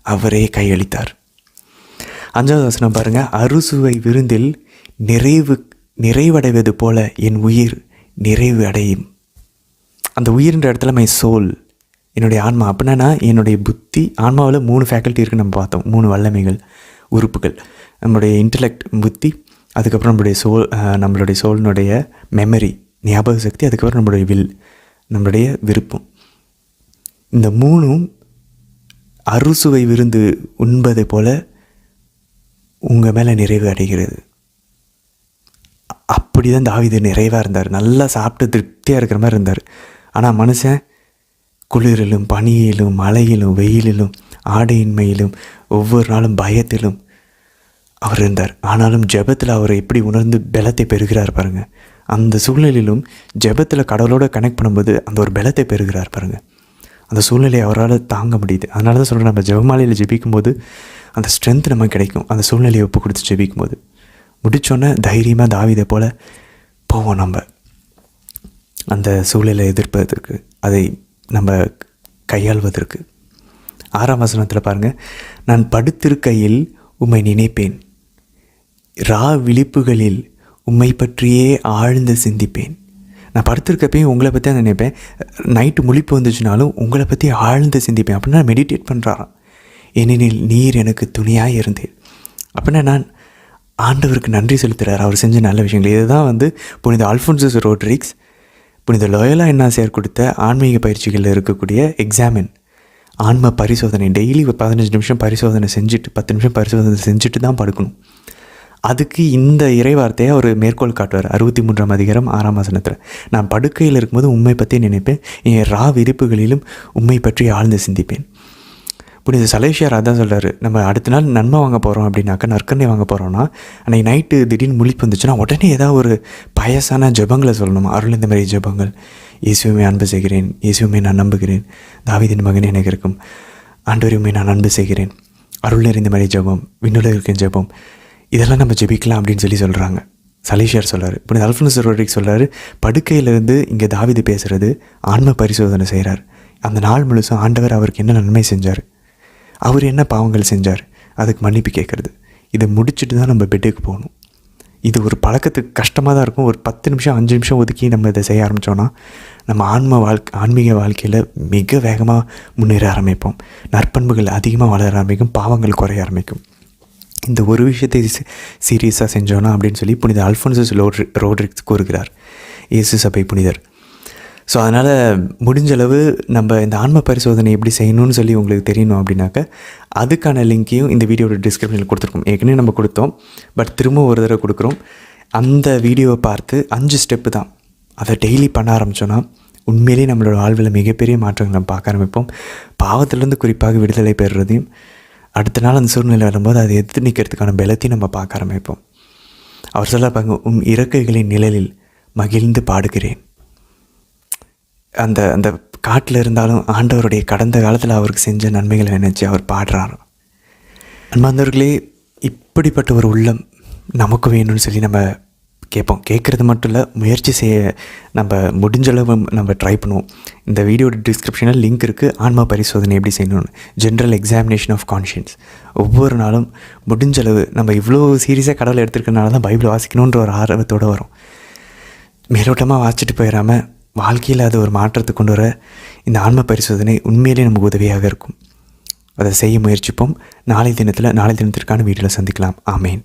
அவரே கையளித்தார். 5வது வசனம் பாருங்கள். அறுசுவை விருந்தில் நிறைவடைவது போல என் உயிர் நிறைவு அடையும். அந்த உயிர்ன்ற இடத்துல மை சோல், என்னுடைய ஆன்மா. அப்படின்னா என்னுடைய புத்தி, ஆன்மாவில் 3 ஃபேக்கல்ட்டி இருக்குன்னு நம்ம பார்த்தோம், 3 வல்லமைகள், உறுப்புகள். நம்மளுடைய இன்டலெக்ட், புத்தி, அதுக்கப்புறம் நம்மளுடைய சோலினுடைய மெமரி, ஞாபக சக்தி, அதுக்கப்புறம் நம்மளுடைய வில், நம்மளுடைய விருப்பம். இந்த 3ம் அறுசுவை விருந்து உண்பதை போல உங்கள் மேலே நிறைவு அடைகிறது. அப்படி தான் தாவீது நிறைவாக இருந்தார். நல்லா சாப்பிட்டு திருப்தியாக இருக்கிற மாதிரி இருந்தார். ஆனால் மனுஷன் குளிரிலும், பனியிலும், மழையிலும், வெயிலிலும், ஆடையின்மையிலும், ஒவ்வொரு நாளும் பயத்திலும் அவர் இருந்தார். ஆனாலும் ஜெபத்தில் அவர் எப்படி உணர்ந்து பலத்தை பெறுகிறார் பாருங்கள். அந்த சூழ்நிலையிலும் ஜெபத்தில் கடவுளோடு கனெக்ட் பண்ணும்போது அந்த ஒரு பலத்தை பெறுகிறார் பாருங்கள். அந்த சூழ்நிலையை அவரால் தாங்க முடியுது. அதனால தான் சொல்கிறேன், நம்ம ஜெபமாலையில் ஜெபிக்கும் போது அந்த ஸ்ட்ரென்த் நமக்கு கிடைக்கும். அந்த சூழ்நிலையை ஒப்பு கொடுத்து ஜெபிக்கும் போது முடித்தோன்னே தைரியமாக தாவீதை போல் போவோம். நம்ம அந்த சூழ்நிலை எதிர்ப்பதற்கு, அதை நம்ம கையாள்வதற்கு. 6ஆம் வசனத்தில் பாருங்கள். நான் படுத்திருக்கையில் உம்மை நினைப்பேன், விழிப்புகளில் உம்மை பற்றியே ஆழ்ந்து சிந்திப்பேன். நான் படுத்திருக்கப்பையும் உங்களை பற்றி தான் நினைப்பேன். நைட்டு முழிப்பு வந்துச்சுனாலும் உங்களை பற்றி ஆழ்ந்து சிந்திப்பேன். அப்படின்னா மெடிடேட் பண்ணுறாராம். ஏனெனில் நீர் எனக்கு துணையாக இருந்தேன். அப்படின்னா நான் ஆண்டவருக்கு நன்றி செலுத்துகிறார், அவர் செஞ்ச நல்ல விஷயங்கள். இதுதான் புனித அல்ஃபோன்சஸ் ரோட்ரிக்ஸ், புனித லோயலா இன்னாசியார் கொடுத்த ஆன்மீக பயிற்சிகளில் இருக்கக்கூடிய எக்ஸாமின், ஆன்ம பரிசோதனை. டெய்லி 15 நிமிஷம் பரிசோதனை செஞ்சுட்டு, 10 நிமிஷம் பரிசோதனை செஞ்சுட்டு தான் படுக்கணும். அதுக்கு இந்த இறைவார்த்தையை அவர் மேற்கோள் காட்டுவார். 63ஆம் அதிகாரம் 6ஆம் வசனத்தில். நான் படுக்கையில் இருக்கும்போது உண்மை பற்றி நினைப்பேன், என் விரிப்புகளிலும் உண்மை பற்றி ஆழ்ந்து சிந்திப்பேன். புனித சலேஷியார் அதான் சொல்கிறார். நம்ம அடுத்த நாள் நன்மை வாங்க போகிறோம் அப்படின்னாக்கா, நற்கண்ணை வாங்க போகிறோம்னா, அன்றைக்கி நைட்டு திடீர்னு முழிப்பு வந்துச்சுன்னா உடனே ஏதாவது ஒரு பயசான ஜெபங்களை சொல்லணும். அருள் இந்த மாதிரி ஜெபங்கள். இயேசுவுமே அன்பு செய்கிறேன், இயேசுவுமே நான் நம்புகிறேன், தாவீதின் மகனே எனக்கு இருக்கும், ஆண்டவரையுமே நான் அன்பு செய்கிறேன், அருள் நிறைந்த மாதிரி ஜெபம், விண்ணுலகிற்கின் ஜெபம், இதெல்லாம் நம்ம ஜெபிக்கலாம் அப்படின்னு சொல்கிறாங்க. சலேஷியார் சொல்கிறார். புனித அல்ஃபோன்ஸ் ரோட்ரிக்ஸ் சொல்கிறாரு, படுக்கையிலேருந்து இங்கே தாவீது பேசுகிறது, ஆன்ம பரிசோதனை செய்கிறார். அந்த நாள் முழுசும் ஆண்டவர் அவருக்கு என்ன நன்மை செஞ்சார், அவர் என்ன பாவங்கள் செஞ்சார், அதுக்கு மன்னிப்பு கேட்குறது. இதை முடிச்சுட்டு தான் நம்ம பெட்டுக்கு போகணும். இது ஒரு பழக்கத்துக்கு கஷ்டமாக தான் இருக்கும். ஒரு 10 நிமிஷம் 5 நிமிஷம் ஒதுக்கி நம்ம இதை செய்ய ஆரம்பித்தோன்னா நம்ம ஆன்மீக வாழ்க்கையில் மிக வேகமாக முன்னேற ஆரம்பிப்போம். நற்பண்புகள் அதிகமாக வளர ஆரம்பிக்கும், பாவங்கள் குறைய ஆரம்பிக்கும். இந்த ஒரு விஷயத்தை சீரியஸாக செஞ்சோன்னா அப்படின்னு சொல்லி புனித அல்ஃபோன்சஸ் ரோட்ரிக்ஸ் கூறுகிறார், இயேசு சபை புனிதர். ஸோ அதனால் முடிஞ்சளவு நம்ம இந்த ஆன்ம பரிசோதனை எப்படி செய்யணும்னு சொல்லி உங்களுக்கு தெரியணும் அப்படின்னாக்க, அதுக்கான லிங்க்கையும் இந்த வீடியோட டிஸ்கிரிப்ஷனில் கொடுத்துருக்கோம். ஏற்கனவே நம்ம கொடுத்தோம், பட் திரும்ப ஒரு தடவை கொடுக்குறோம். அந்த வீடியோவை பார்த்து 5 ஸ்டெப்பு தான், அதை டெய்லி பண்ண ஆரம்பித்தோன்னா உண்மையிலேயே நம்மளோட வாழ்வில் மிகப்பெரிய மாற்றங்களை நம்ம பார்க்க ஆரம்பிப்போம். பாவத்திலேருந்து குறிப்பாக விடுதலை பெறுறதையும், அடுத்த நாள் அந்த சூழ்நிலை வரும்போது அதை எதிர்த்து நிற்கிறதுக்கான பலத்தையும் நம்ம பார்க்க ஆரம்பிப்போம். அவர் சொல்ல இறக்கைகளின் நிழலில் மகிழ்ந்து பாடுகிறேன். அந்த காட்டில் இருந்தாலும் ஆண்டவருடைய கடந்த காலத்தில் அவருக்கு செஞ்ச நன்மைகளை நினச்சி அவர் பாடுறார். அன்பார்ந்தவர்களே, இப்படிப்பட்ட ஒரு உள்ளம் நமக்கு வேணும்னு சொல்லி நம்ம கேட்போம். கேட்குறது மட்டும் இல்லை, முயற்சி செய்ய நம்ம முடிஞ்சளவு நம்ம ட்ரை பண்ணுவோம். இந்த வீடியோட டிஸ்கிரிப்ஷனில் லிங்க் இருக்குது, ஆன்மா பரிசோதனை எப்படி செய்யணும்னு, ஜென்ரல் எக்ஸாமினேஷன் ஆஃப் கான்ஷியன்ஸ். ஒவ்வொரு நாளும் முடிஞ்சளவு நம்ம இவ்வளோ சீரியஸாக கடவுளை எடுத்துருக்கனால தான் பைபிள் வாசிக்கணுன்ற ஒரு ஆர்வத்தோடு வரும். மேலோட்டமாக வாசிச்சுட்டு போயிடாமல் வாழ்க்கையில் அது ஒரு மாற்றத்தை கொண்டு வர இந்த ஆன்ம பரிசோதனை உண்மையிலே நமக்கு உதவியாக இருக்கும். அதை செய்ய முயற்சிப்போம். நாளை தினத்திற்கான வீடியோவில் சந்திக்கலாம். ஆமேன்.